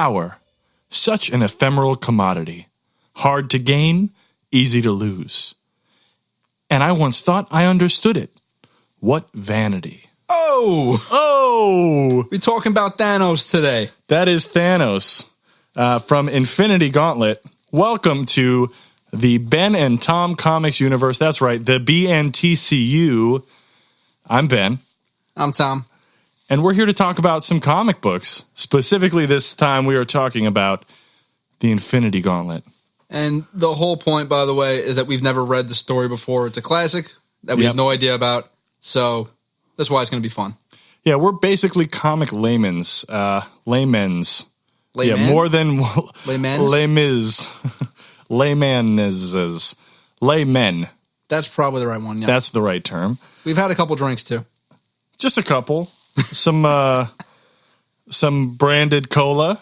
Power. Such an ephemeral commodity. Hard to gain, easy to lose. And I once thought I understood it. What vanity. Oh! We're talking about Thanos today. That is Thanos from Infinity Gauntlet. Welcome to the Ben and Tom Comics universe. That's right, the B&TCU. I'm Ben. I'm Tom. And we're here to talk about some comic books. Specifically this time we are talking about the Infinity Gauntlet. And the whole point, by the way, is that we've never read the story before. It's a classic that we have no idea about. So that's why it's going to be fun. Yeah, we're basically comic laymen's. Laymen's. Layman? Yeah, more than... Laymanis? Laymanis. Laymen. That's probably the right one, yeah. That's the right term. We've had a couple drinks, too. Just a couple. Some branded cola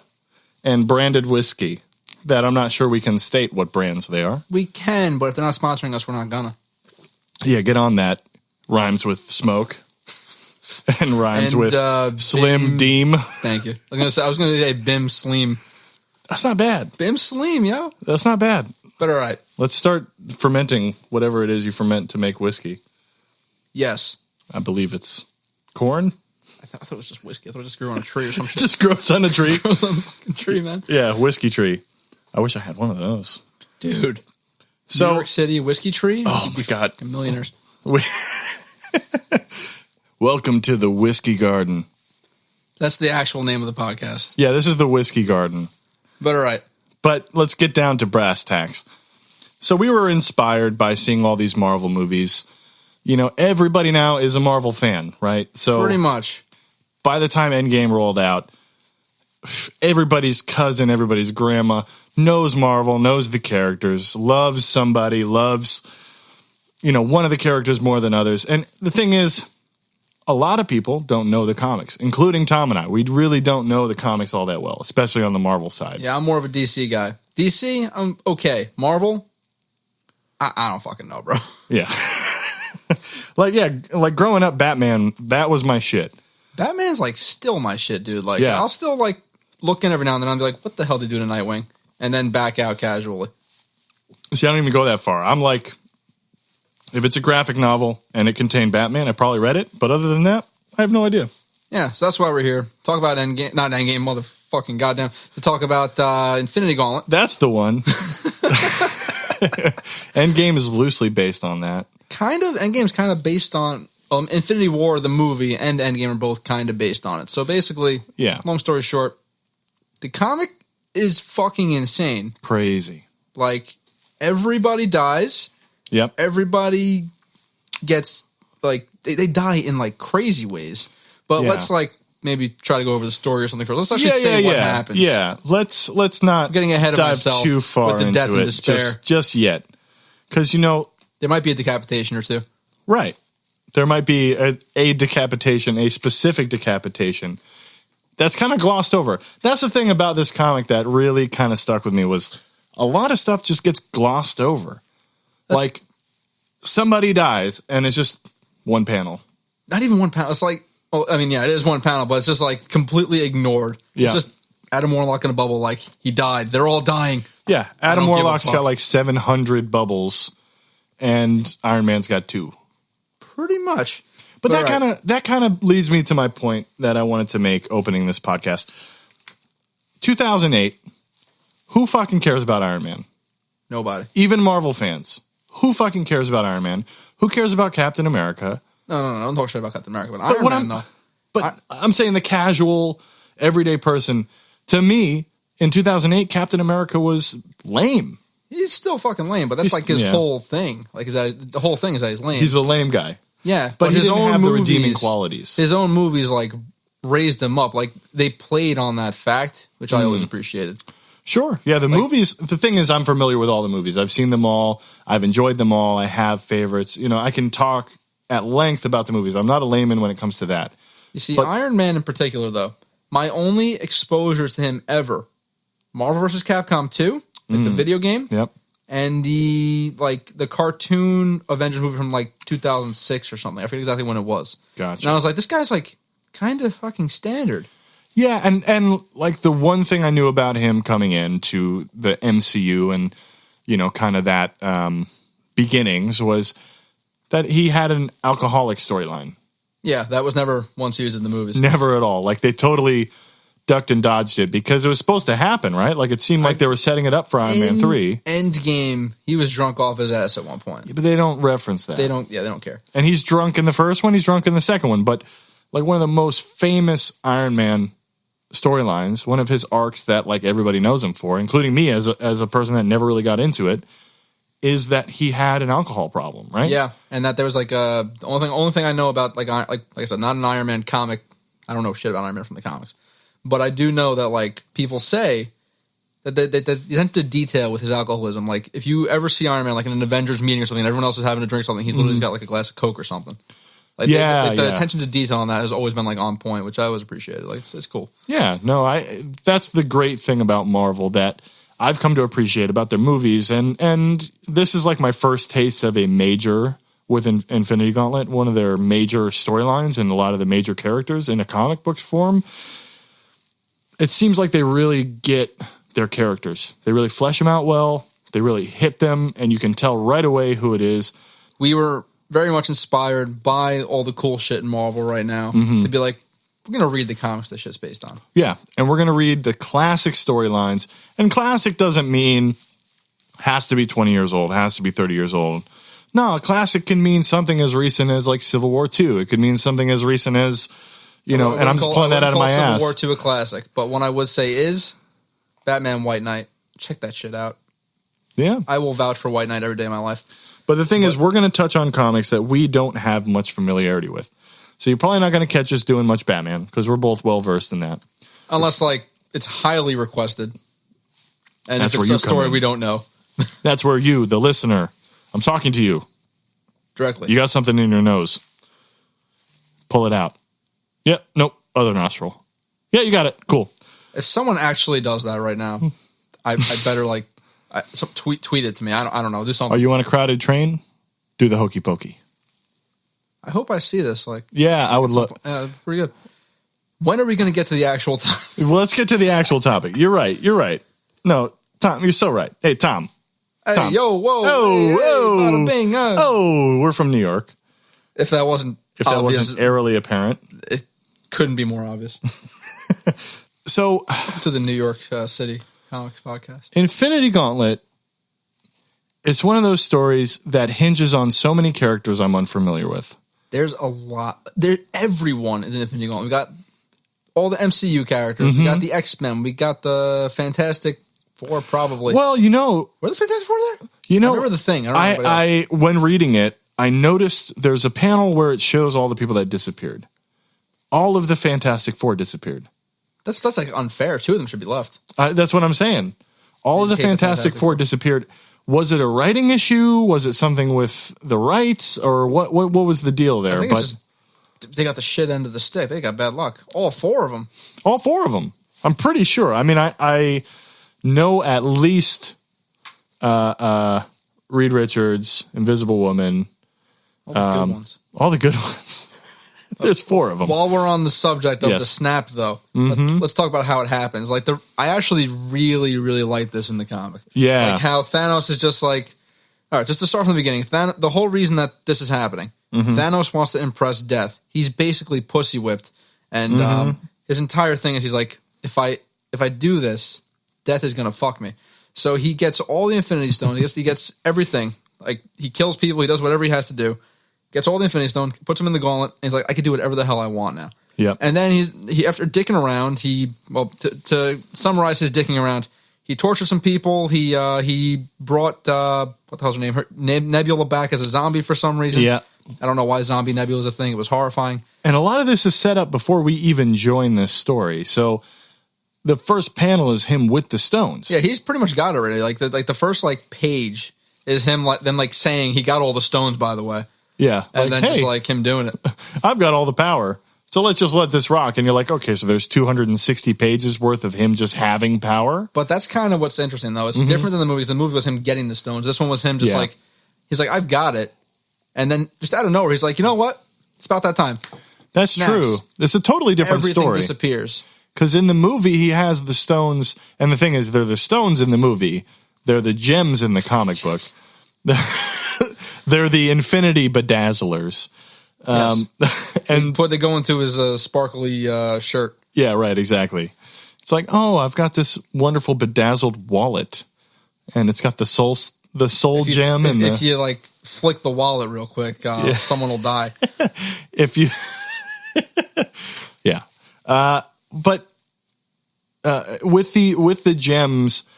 and branded whiskey that I'm not sure we can state what brands they are. We can, but if they're not sponsoring us, we're not gonna. Yeah, get on that. Rhymes with smoke and rhymes with Slim Deem. Thank you. I was gonna say Bim Sleem. That's not bad. Bim Sleem, yo. That's not bad. But all right. Let's start fermenting whatever it is you ferment to make whiskey. Yes. I believe it's corn. I thought it was just whiskey. I thought it just grew on a tree or something. Just grows on a tree. Grows on a fucking tree, man. Yeah, whiskey tree. I wish I had one of those. Dude. So, New York City whiskey tree? Oh, my God. Millionaires. Welcome to the Whiskey Garden. That's the actual name of the podcast. Yeah, this is the Whiskey Garden. But all right. But let's get down to brass tacks. So we were inspired by seeing all these Marvel movies. You know, everybody now is a Marvel fan, right? So pretty much. By the time Endgame rolled out, everybody's cousin, everybody's grandma knows Marvel, knows the characters, loves somebody, loves, one of the characters more than others. And the thing is, a lot of people don't know the comics, including Tom and I. We really don't know the comics all that well, especially on the Marvel side. Yeah, I'm more of a DC guy. DC, I'm okay. Marvel, I don't fucking know, bro. Yeah. Like growing up, Batman, that was my shit. Batman's still my shit, dude. I'll still look in every now and then. I'll be like, what the hell did they do to Nightwing? And then back out casually. See, I don't even go that far. I'm like, if it's a graphic novel and it contained Batman, I probably read it. But other than that, I have no idea. Yeah, so that's why we're here. Talk about Endgame, not Endgame, motherfucking goddamn. To talk about Infinity Gauntlet. That's the one. Endgame is loosely based on that. Kind of. Endgame's kind of based on Infinity War, the movie, and Endgame are both kind of based on it. So basically, long story short, the comic is fucking insane. Crazy. Everybody dies. Yep. Everybody gets, they die in, crazy ways. But let's, maybe try to go over the story or something first. Let's actually say what happens. Yeah, let's not I'm getting ahead of dive myself too far with the into death and it despair. just yet. Because, there might be a decapitation or two. Right. There might be a decapitation, a specific decapitation. That's kind of glossed over. That's the thing about this comic that really kind of stuck with me was a lot of stuff just gets glossed over. Somebody dies, and it's just one panel. Not even one panel. It's it is one panel, but it's just completely ignored. Yeah. It's just Adam Warlock in a bubble, he died. They're all dying. Yeah, Adam Warlock's got 700 bubbles, and Iron Man's got 2. Pretty much. But that kind of leads me to my point that I wanted to make opening this podcast. 2008, who fucking cares about Iron Man? Nobody. Even Marvel fans. Who fucking cares about Iron Man? Who cares about Captain America? No. Don't talk shit about Captain America. But Iron Man, though. But I'm saying the casual, everyday person. To me, in 2008, Captain America was lame. He's still fucking lame, but that's his whole thing. The whole thing is that he's lame. He's a lame guy. Yeah, but his own have movies, the redeeming qualities. His own movies raised him up. They played on that fact, which I always appreciated. Sure. Yeah, the movies, the thing is I'm familiar with all the movies. I've seen them all. I've enjoyed them all. I have favorites. I can talk at length about the movies. I'm not a layman when it comes to that. You see, Iron Man in particular, though, my only exposure to him ever, Marvel vs. Capcom 2, the video game. Yep. And the cartoon Avengers movie from 2006 or something. I forget exactly when it was. Gotcha. And I was like, this guy's kind of fucking standard. Yeah, and like the one thing I knew about him coming into the MCU and, kind of that beginnings was that he had an alcoholic storyline. Yeah, that was never once used in the movies. Never at all. Like, they totally ducked and dodged it because it was supposed to happen, right? Like, it seemed like they were setting it up for Iron Man 3. Endgame, he was drunk off his ass at one point. Yeah, but they don't reference that. They don't care. And he's drunk in the first one, he's drunk in the second one. But, like, one of the most famous Iron Man storylines, one of his arcs that, like, everybody knows him for, including me as a person that never really got into it, is that he had an alcohol problem, right? Yeah, and that there was like the only thing I know about like I said, not an Iron Man comic. I don't know shit about Iron Man from the comics, but I do know that like people say that they tend to detail with his alcoholism. Like if you ever see Iron Man like in an Avengers meeting or something, and everyone else is having a drink or something, he's literally got like a glass of Coke or something. Like the attention to detail on that has always been like on point, which I always appreciated. Like it's cool. Yeah, no, that's the great thing about Marvel that I've come to appreciate about their movies, and this is like my first taste of a major with Infinity Gauntlet, one of their major storylines and a lot of the major characters in a comic book form. It seems like they really get their characters. They really flesh them out well. They really hit them, and you can tell right away who it is. We were very much inspired by all the cool shit in Marvel right now to be like, we're going to read the comics that shit's based on. Yeah, and we're going to read the classic storylines. And classic doesn't mean has to be 20 years old, has to be 30 years old. No, a classic can mean something as recent as like Civil War II. It could mean something as recent as, and I'm just pulling that out of my ass. Civil War II a classic, but one I would say is Batman White Knight. Check that shit out. Yeah. I will vouch for White Knight every day of my life. But the thing is, we're going to touch on comics that we don't have much familiarity with. So you're probably not going to catch us doing much Batman because we're both well-versed in that. Unless, like, it's highly requested. And that's it's a story we don't know. That's where you, the listener, I'm talking to you. Directly. You got something in your nose. Pull it out. Yep. Nope. Other nostril. Yeah, you got it. Cool. If someone actually does that right now, I better, like, tweet it to me. I don't know. Do something. Are you on a crowded train? Do the hokey pokey. I hope I see this. Like, yeah, I would love. Pretty good. When are we going to get to the actual topic? Well, let's get to the actual topic. You're right. No, Tom, you're so right. Hey, Tom. Hey, yo, whoa, bada bing. Oh, we're from New York. If that wasn't airily apparent, it couldn't be more obvious. So, welcome to the New York City Comics Podcast. Infinity Gauntlet. It's one of those stories that hinges on so many characters I'm unfamiliar with. There's a lot. Everyone is in Infinity Gauntlet. We got all the MCU characters. We got the X-Men. We got the Fantastic Four, probably. Well, were the Fantastic Four there? I remember the Thing. I when reading it, I noticed there's a panel where it shows all the people that disappeared. All of the Fantastic Four disappeared. That's like unfair. 2 of them should be left. That's what I'm saying. All of the Fantastic Four disappeared. Was it a writing issue? Was it something with the rights, or what was the deal there? I think they got the shit end of the stick. They got bad luck. All 4 of them. All 4 of them. I'm pretty sure. I mean, I know at least Reed Richards, Invisible Woman. All the good ones. All the good ones. There's 4 of them. While we're on the subject of the snap, though, let's talk about how it happens. Like, I actually really, really like this in the comic. Yeah. Like how Thanos is just like, all right, just to start from the beginning, the whole reason that this is happening, Thanos wants to impress Death. He's basically pussy whipped, and his entire thing is he's like, if I do this, Death is gonna fuck me. So he gets all the Infinity Stones. He gets everything. Like, he kills people. He does whatever he has to do. Gets all the Infinity Stone, puts them in the gauntlet, and he's like, I can do whatever the hell I want now. Yeah. And then he after dicking around, to summarize his dicking around, he tortured some people. He brought what the hell's her name? Nebula back as a zombie for some reason. Yeah. I don't know why zombie Nebula is a thing. It was horrifying. And a lot of this is set up before we even join this story. So the first panel is him with the stones. Yeah, he's pretty much got it already. Like the first page is him saying he got all the stones, by the way. Yeah. And then just like him doing it. I've got all the power. So let's just let this rock. And you're like, okay, so there's 260 pages worth of him just having power. But that's kind of what's interesting, though. It's different than the movies. The movie was him getting the stones. This one was him just he's like, I've got it. And then just out of nowhere, he's like, you know what? It's about that time. That's true. It's a totally different story. Everything disappears. Because in the movie, he has the stones. And the thing is, they're the stones in the movie. They're the gems in the comic books. They're the Infinity Bedazzlers. And what they go into is a sparkly shirt. Yeah, right, exactly. It's like, oh, I've got this wonderful bedazzled wallet. And it's got the soul gem. If you like flick the wallet real quick, someone will die. If you... yeah. But with the gems,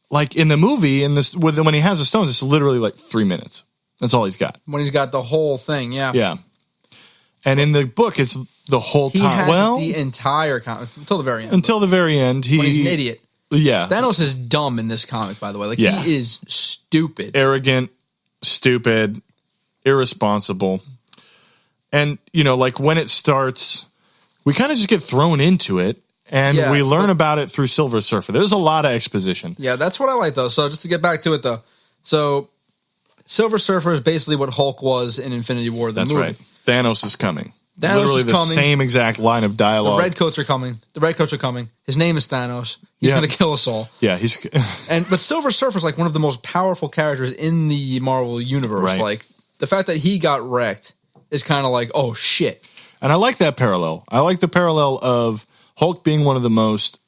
like in the movie, when he has the stones, it's literally like 3 minutes. That's all he's got. When he's got the whole thing, yeah. Yeah. And in the book, it's the whole time. He has the entire comic until the very end. Until the very end. When he's an idiot. Yeah. Thanos is dumb in this comic, by the way. Like, yeah. He is stupid. Arrogant, stupid, irresponsible. And, like when it starts, we kind of just get thrown into it. And we learn about it through Silver Surfer. There's a lot of exposition. Yeah, that's what I like, though. So just to get back to it, though. So Silver Surfer is basically what Hulk was in Infinity War. That's right. Thanos is coming. Thanos literally is the coming. Same exact line of dialogue. The Redcoats are coming. His name is Thanos. He's going to kill us all. Yeah, but Silver Surfer is like one of the most powerful characters in the Marvel universe. Right. Like the fact that he got wrecked is kind of like, oh shit. And I like that parallel. I like the parallel of Hulk being one of the most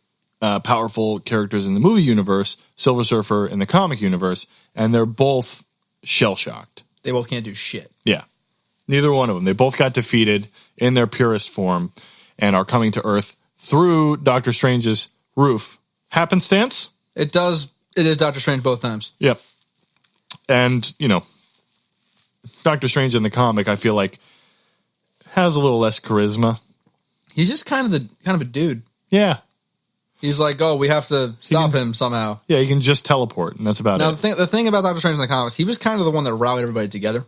powerful characters in the movie universe, Silver Surfer in the comic universe, and they're both shell-shocked. They both can't do shit. Yeah. Neither one of them. They both got defeated in their purest form and are coming to Earth through Doctor Strange's roof. Happenstance? It does. It is Doctor Strange both times. Yep. And, Doctor Strange in the comic, I feel like, has a little less charisma. He's just kind of a dude. Yeah. He's like, oh, we have to stop him somehow. Yeah, he can just teleport, and that's about it. Now, the thing about Doctor Strange in the comics, he was kind of the one that rallied everybody together.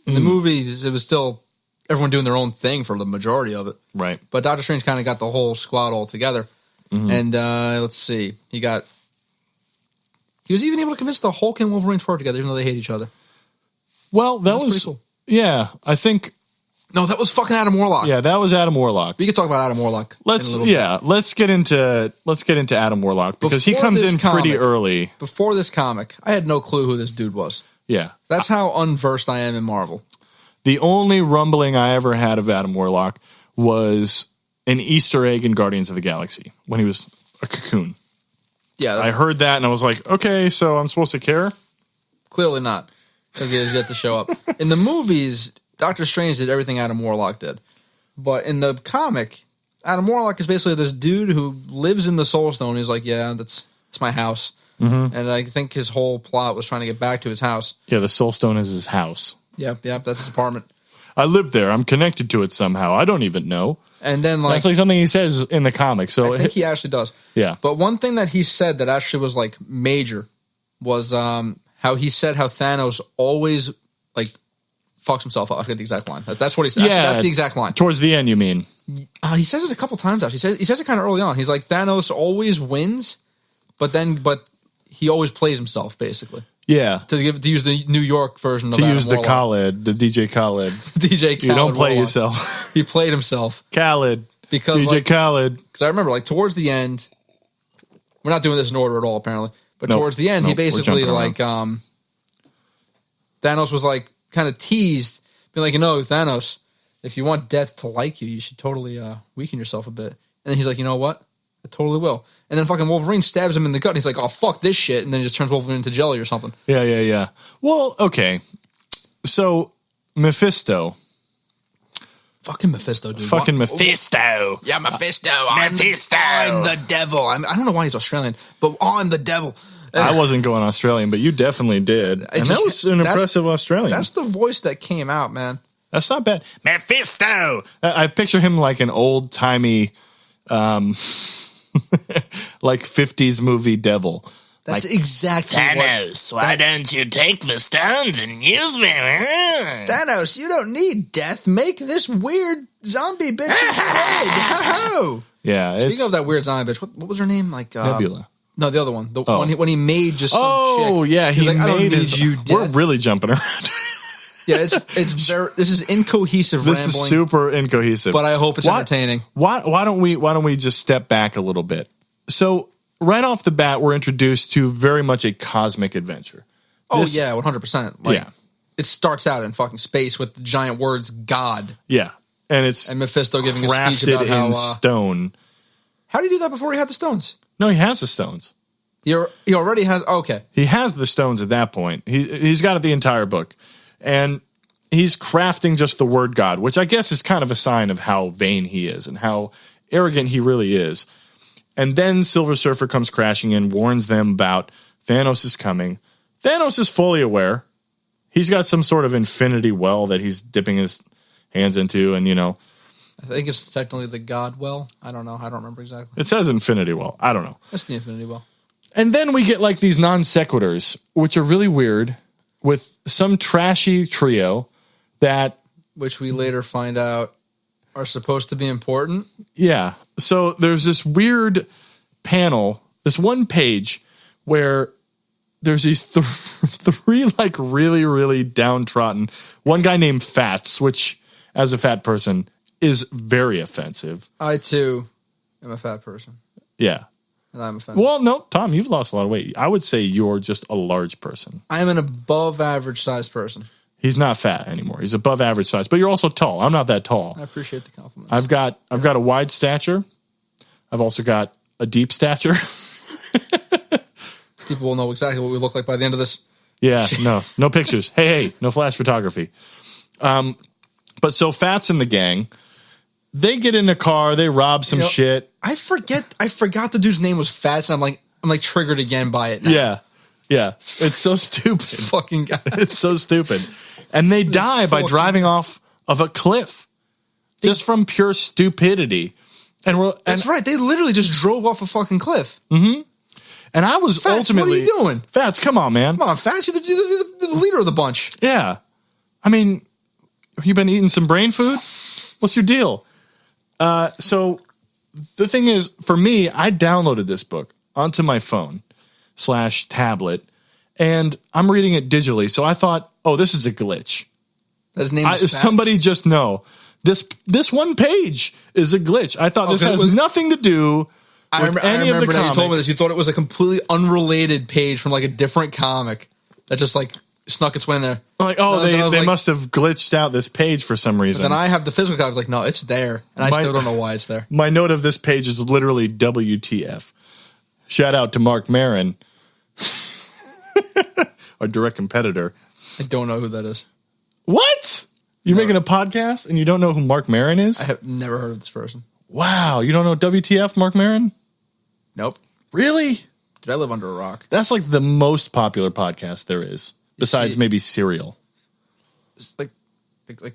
In the movies, it was still everyone doing their own thing for the majority of it. Right. But Doctor Strange kind of got the whole squad all together. Mm-hmm. And let's see. He was even able to convince the Hulk and Wolverine to work together, even though they hate each other. Well, that was pretty cool. Yeah, I think... No, that was fucking Adam Warlock. Yeah, that was Adam Warlock. We could talk about Adam Warlock. Let's get into Adam Warlock because he comes in pretty early. Before this comic, I had no clue who this dude was. Yeah. That's how unversed I am in Marvel. The only rumbling I ever had of Adam Warlock was an Easter egg in Guardians of the Galaxy when he was a cocoon. Yeah. I heard that and I was like, okay, so I'm supposed to care? Clearly not, because he has yet to show up. In the movies, Doctor Strange did everything Adam Warlock did. But in the comic, Adam Warlock is basically this dude who lives in the Soul Stone. He's like, yeah, that's my house. Mm-hmm. And I think his whole plot was trying to get back to his house. Yeah, the Soul Stone is his house. Yep, that's his apartment. I live there. I'm connected to it somehow. I don't even know. And then that's like something he says in the comic. So I think he actually does. Yeah. But one thing that he said that actually was like major was how he said how Thanos always like fucks himself up. I forget the exact line. That's what he said. Yeah, actually, that's the exact line. Towards the end, you mean? He says it a couple times. Actually, he says it kind of early on. He's like, Thanos always wins, but he always plays himself, basically. Yeah. To use the New York version of to Adam use Warlock. the Khaled, the DJ Khaled. DJ Khaled. You don't play Warlock. yourself. He played himself. Khaled. Because DJ Khaled. Because I remember, like, towards the end, we're not doing this in order at all, apparently. But towards the end, he basically, like, Thanos was, like, kind of teased, being like, Thanos, if you want death to like you should totally weaken yourself a bit. And then he's like, you know what? I totally will. And then fucking Wolverine stabs him in the gut, and he's like, oh, fuck this shit, and then he just turns Wolverine into jelly or something. Yeah. Well, okay. So, Mephisto. Fucking Mephisto, dude. Fucking Mephisto. Yeah, Mephisto. I'm the devil. I don't know why he's Australian, but I'm the devil. I wasn't going Australian, but you definitely did. And that was an impressive Australian. That's the voice that came out, man. That's not bad. Mephisto! I picture him like an old-timey, like 50s movie devil. That's like, exactly Thanos, why don't you take the stones and use them? Thanos, you don't need death. Make this weird zombie bitch instead. Ho-ho! Yeah. Speaking of that weird zombie bitch, what was her name? Like Nebula. No, the other one. When he made just some chick. Yeah. He's like, I don't need you, death. We're really jumping around. Yeah, it's very. This is incohesive This rambling. is super incohesive. But I hope it's entertaining. Why don't we just step back a little bit? So right off the bat, we're introduced to very much a cosmic adventure. Oh yeah, 100%. Yeah. It starts out in fucking space with the giant words "God." Yeah, and it's Mephisto giving a speech crafted about how in stone. How did he do that before he had the stones? No, he has the stones. He already has. Okay, He has the stones at that point. He's got the entire book, and he's crafting just the word God, which I guess is kind of a sign of how vain he is and how arrogant he really is. And then Silver Surfer comes crashing in, warns them about Thanos is coming. Thanos is fully aware. He's got some sort of infinity well that he's dipping his hands into, and I think it's technically the God well. I don't know. I don't remember exactly. it says infinity well. I don't know. That's the Infinity well. And then we get like these non sequiturs, which are really weird, with some trashy trio that, Which we later find out are supposed to be important. yeah. So there's this weird panel, this one page where there's these three like really, really downtrodden. One guy named Fats, which as a fat person is very offensive. I too am a fat person, Yeah. and I'm offended. Well, no, Tom, you've lost a lot of weight. I would say you're just a large person. I am an above average sized person. He's not fat anymore. He's above average size, but you're also tall. I'm not that tall. I appreciate the compliments. I've got a wide stature. I've also got a deep stature. People will know exactly what we look like by the end of this. Yeah, no pictures. Hey, no flash photography. But so Fats and the gang, they get in the car, they rob some shit. I forgot the dude's name was Fats, and I'm like triggered again by it now. Yeah. It's so stupid. Fucking guy. It's so stupid. And they die by driving off of a cliff. Just from pure stupidity. That's right. They literally just drove off a fucking cliff. Mm-hmm. And I was Fats, ultimately... what are you doing? Fats, come on, man. Come on, Fats, you're the leader of the bunch. Yeah. I mean, have you been eating some brain food? What's your deal? So the thing is, for me, I downloaded this book onto my phone / tablet, and I'm reading it digitally. So I thought, oh, this is a glitch. His name is Fats? Somebody just know. This one page is a glitch. I thought this has nothing to do I remember that you told me this. You thought it was a completely unrelated page from like a different comic that just like snuck its way in there. Like, they must have glitched out this page for some reason. Then I have the physical copy. I was like, no, it's there. And I still don't know why it's there. My note of this page is literally WTF. Shout out to Mark Maron, our direct competitor. I don't know who that is. What? You're making a podcast and you don't know who Mark Maron is? I have never heard of this person. Wow. You don't know WTF, Mark Maron? Nope. Really? Did I live under a rock? That's like the most popular podcast there is, besides maybe Serial. It's like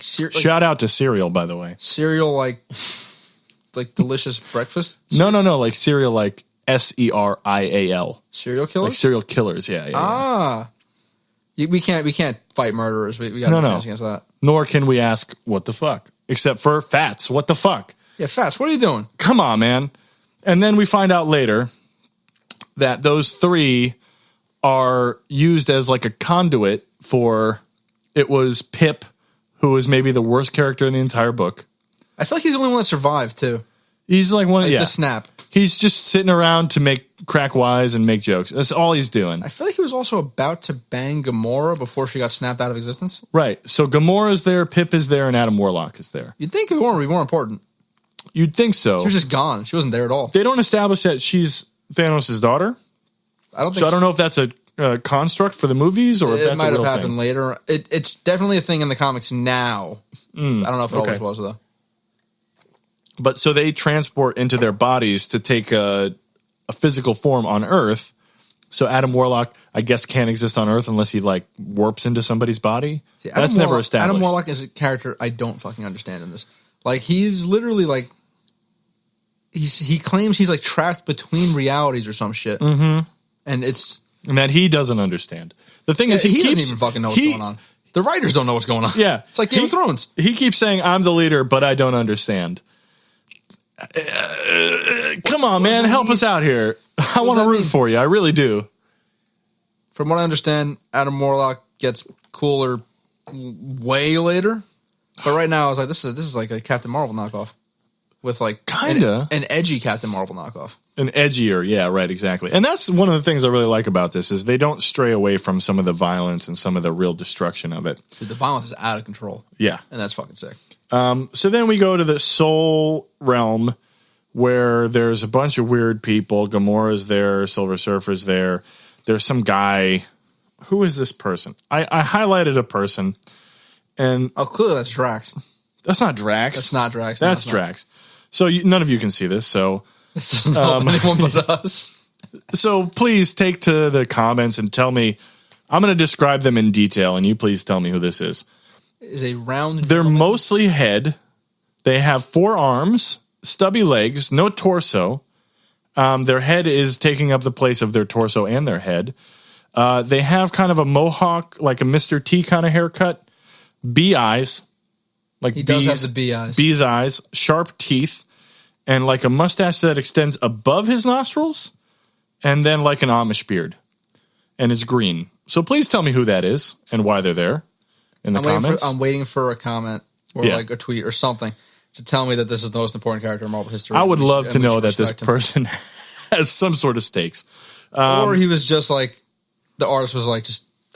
cereal. Shout out to Serial, by the way. Cereal, like delicious breakfast. No, like Serial, like SERIAL. Serial killers. Like serial killers. Yeah. We can't fight murderers. We got no chance against that. Nor can we ask what the fuck, except for Fats. What the fuck? Yeah, Fats. What are you doing? Come on, man. And then we find out later that those three are used as like a conduit for, it was Pip, who was maybe the worst character in the entire book. I feel like he's the only one that survived too. He's like the snap. He's just sitting around to make crack wise and make jokes. That's all he's doing. I feel like he was also about to bang Gamora before she got snapped out of existence. Right. So Gamora's there, Pip is there, and Adam Warlock is there. You'd think Gamora would be more important. You'd think so. She was just gone. She wasn't there at all. They don't establish that she's Thanos' daughter. I don't think I don't know if that's a construct for the movies or if that's a real thing. It might have happened later. It's definitely a thing in the comics now. I don't know if it always was, though. But so they transport into their bodies to take a physical form on Earth. So Adam Warlock, I guess, can't exist on Earth unless he like warps into somebody's body. See, that's never established. Adam Warlock is a character I don't fucking understand in this. Like, he's literally like, he claims he's like trapped between realities or some shit. Mm-hmm. And that he doesn't understand. The thing is, he doesn't even fucking know what's going on. The writers don't know what's going on. Yeah. It's like Game of Thrones. He keeps saying, I'm the leader, but I don't understand. Come on, man. Help us out here. I want to root for you. I really do. From what I understand, Adam Warlock gets cooler way later. But right now, I was like, this is like a Captain Marvel knockoff with like kinda an edgy Captain Marvel knockoff. An edgier, yeah, right, exactly. And that's one of the things I really like about this is they don't stray away from some of the violence and some of the real destruction of it. Dude, the violence is out of control. Yeah. And that's fucking sick. So then we go to the Soul Realm where there's a bunch of weird people. Gamora's there, Silver Surfer's there. There's some guy. Who is this person? I highlighted a person. And clearly that's Drax. That's not Drax. That's not Drax. That's Drax. So none of you can see this, so... This doesn't help anyone but us. So please take to the comments and tell me. I'm going to describe them in detail, and you please tell me who this is. Is a round. They're mostly head. They have 4 arms, stubby legs, no torso. Their head is taking up the place of their torso and their head. They have kind of a mohawk, like a Mr. T kind of haircut. Bee eyes. Like he does have the bee eyes. Bee's eyes, sharp teeth. And like a mustache that extends above his nostrils, and then like an Amish beard, and is green. So please tell me who that is and why they're there in the comments. I'm waiting for a comment or like a tweet or something to tell me that this is the most important character in Marvel history. I would love to know that this person has some sort of stakes. Or he was just like, the artist was like,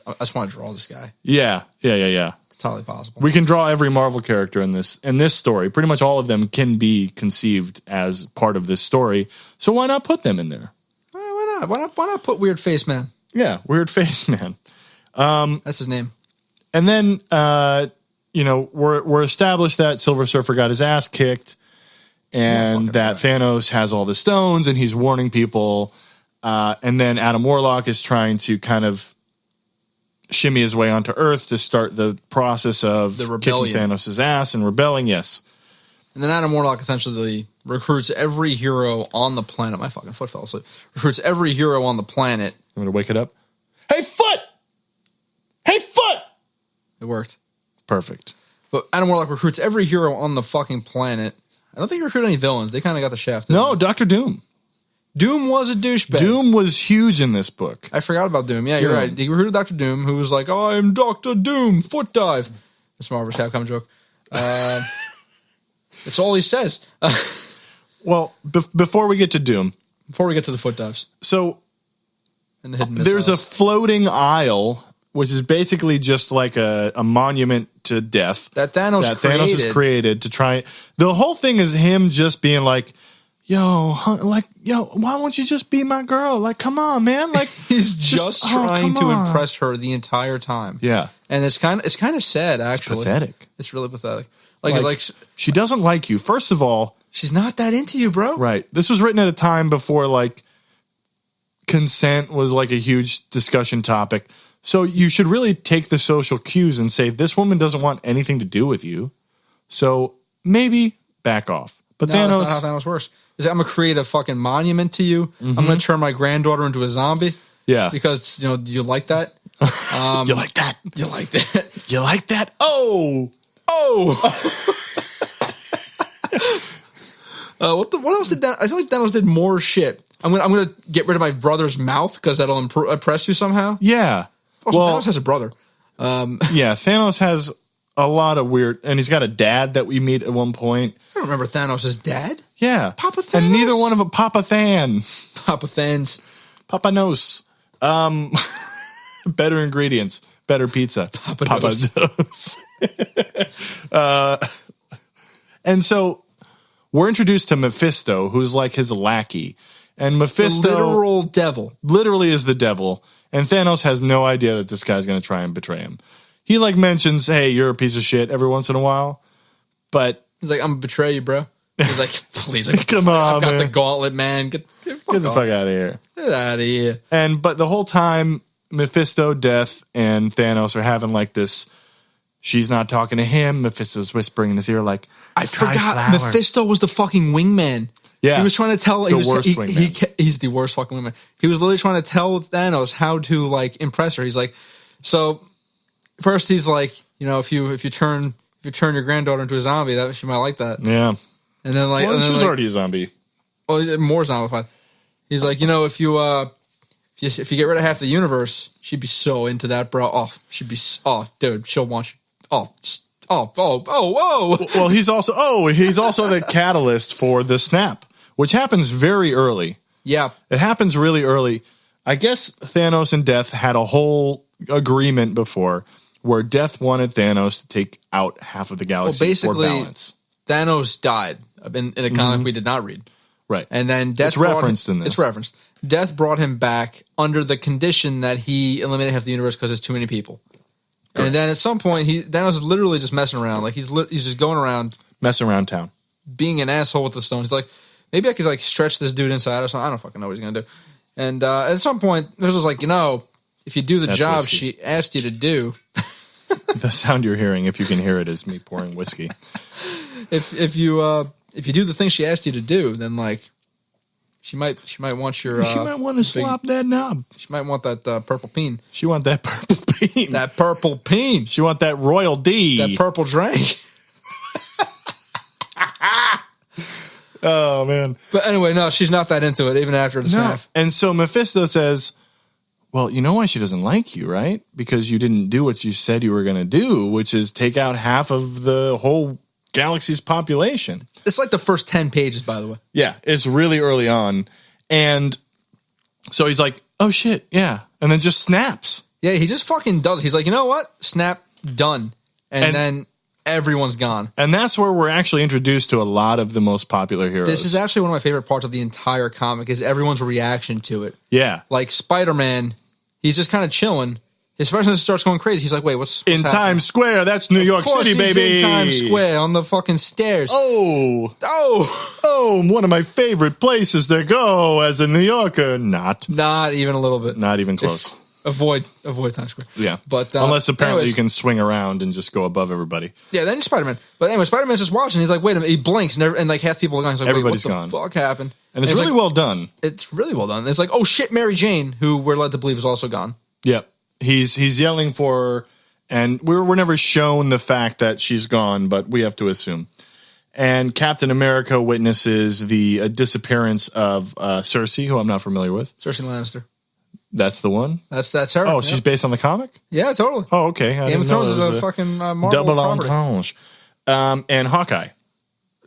I just want to draw this guy. Yeah. It's totally possible. We can draw every Marvel character in this story. Pretty much all of them can be conceived as part of this story. So why not put them in there? Why not? Why not put Weird Face Man? Yeah, Weird Face Man. That's his name. And then, we're established that Silver Surfer got his ass kicked and that Thanos has all the stones and he's warning people. And then Adam Warlock is trying to kind of shimmy his way onto Earth to start the process of kicking Thanos' ass and rebelling, yes. And then Adam Warlock essentially recruits every hero on the planet. My fucking foot fell asleep. Recruits every hero on the planet. I'm going to wake it up. Hey, foot! Hey, foot! It worked. Perfect. But Adam Warlock recruits every hero on the fucking planet. I don't think he recruited any villains. They kind of got the shaft. No, Dr. Doom. Doom was a douchebag. Doom was huge in this book. I forgot about Doom. Yeah, you're right. He recruited Dr. Doom, who was like, I'm Dr. Doom, foot dive. That's Marvel's Capcom joke. That's all he says. Well, before we get to Doom. Before we get to the foot dives. So, and the hidden there's missiles. a floating isle, which is basically just like a monument to death. That Thanos has created to try. The whole thing is him just being like, yo, why won't you just be my girl? Like, come on, man. Like, he's just trying to impress her the entire time. Yeah. And it's kind of sad, actually. It's pathetic. It's really pathetic. It's like she doesn't like you. First of all, she's not that into you, bro. Right. This was written at a time before like consent was like a huge discussion topic. So you should really take the social cues and say, this woman doesn't want anything to do with you. So maybe back off. But Thanos. That's not how Thanos works. I'm going to create a fucking monument to you. Mm-hmm. I'm going to turn my granddaughter into a zombie. Yeah. Because, you like that. You like that? You like that? You like that? Oh! What else did I feel like Thanos did more shit. I'm gonna get rid of my brother's mouth because that'll impress you somehow. Yeah. Also, Thanos has a brother. Yeah, Thanos has a lot of weird, and he's got a dad that we meet at one point. I don't remember Thanos' dad. Yeah, Papa Thanos. And neither one of them, Papa Than, Papa Thans, Papa Nos. Better ingredients, better pizza. Papa Nos. And so we're introduced to Mephisto, who's like his lackey. And Mephisto, the literal devil, literally is the devil. And Thanos has no idea that this guy's going to try and betray him. He like mentions, "Hey, you're a piece of shit," every once in a while, but he's like, "I'm gonna betray you, bro." He's like, "Please, come on, I've got man. the gauntlet, man. Get the fuck out of here. Get out of here." But the whole time, Mephisto, Death, and Thanos are having like this. She's not talking to him. Mephisto's whispering in his ear, like, "I forgot." Mephisto was the fucking wingman. Yeah, he was trying to tell. He's the worst fucking wingman. He was literally trying to tell Thanos how to like impress her. He's like, so first he's like, if you turn your granddaughter into a zombie, that she might like that. Yeah, and then like, she was already a zombie. Well, more zombified. He's like, if you if you get rid of half the universe, she'd be so into that, bro. Oh, dude, she'll want you. Whoa. Well, he's also the catalyst for the snap, which happens very early. Yeah. It happens really early. I guess Thanos and Death had a whole agreement before where Death wanted Thanos to take out half of the galaxy for balance. Thanos died in a comic we did not read. Right. And then Death it's referenced in this. It's referenced. Death brought him back under the condition that he eliminated half the universe because there's too many people. Correct. And then at some point, Thanos is literally just messing around. Like he's just going around. Messing around town. Being an asshole with the stones. He's like, maybe I could like stretch this dude inside or something. I don't fucking know what he's going to do. And at some point, there's just like, if you do the job she asked you to do. The sound you're hearing, if you can hear it, is me pouring whiskey. If you do the thing she asked you to do, then like she might want your she might want to slop that knob. She might want that purple peen. She want that purple peen. That purple peen. She want that royal D. That purple drink. Oh man. But anyway, no, she's not that into it even after the snap. And so Mephisto says, well, you know why she doesn't like you, right? Because you didn't do what you said you were going to do, which is take out half of the whole galaxy's population. It's like the first 10 pages, by the way. Yeah, it's really early on. And so he's like, oh shit, yeah. And then just snaps. Yeah, he just fucking does. He's like, you know what? Snap, done. And then everyone's gone. And that's where we're actually introduced to a lot of the most popular heroes. This is actually one of my favorite parts of the entire comic is everyone's reaction to it. Yeah. Like Spider-Man, he's just kind of chilling. His person starts going crazy. He's like, wait, what's in happening? Times Square? That's New York City, baby. In Times Square on the fucking stairs. Oh, one of my favorite places to go as a New Yorker. Not even a little bit. Not even close. Avoid Times Square. Yeah, but unless apparently you can swing around and just go above everybody. Yeah, then Spider-Man. But anyway, Spider-Man's just watching. He's like, wait a minute. He blinks and like half people are gone. He's like, everybody's wait, what the fuck happened? And it's really well done. It's really well done. It's like, oh shit, Mary Jane, who we're led to believe is also gone. Yep. He's yelling for her, and we're never shown the fact that she's gone, but we have to assume. And Captain America witnesses the disappearance of Cersei, who I'm not familiar with. Cersei Lannister. That's the one? That's her. Oh, she's based on the comic? Yeah, totally. Oh, okay. Game of Thrones is a fucking Marvel double property. entendre. And Hawkeye.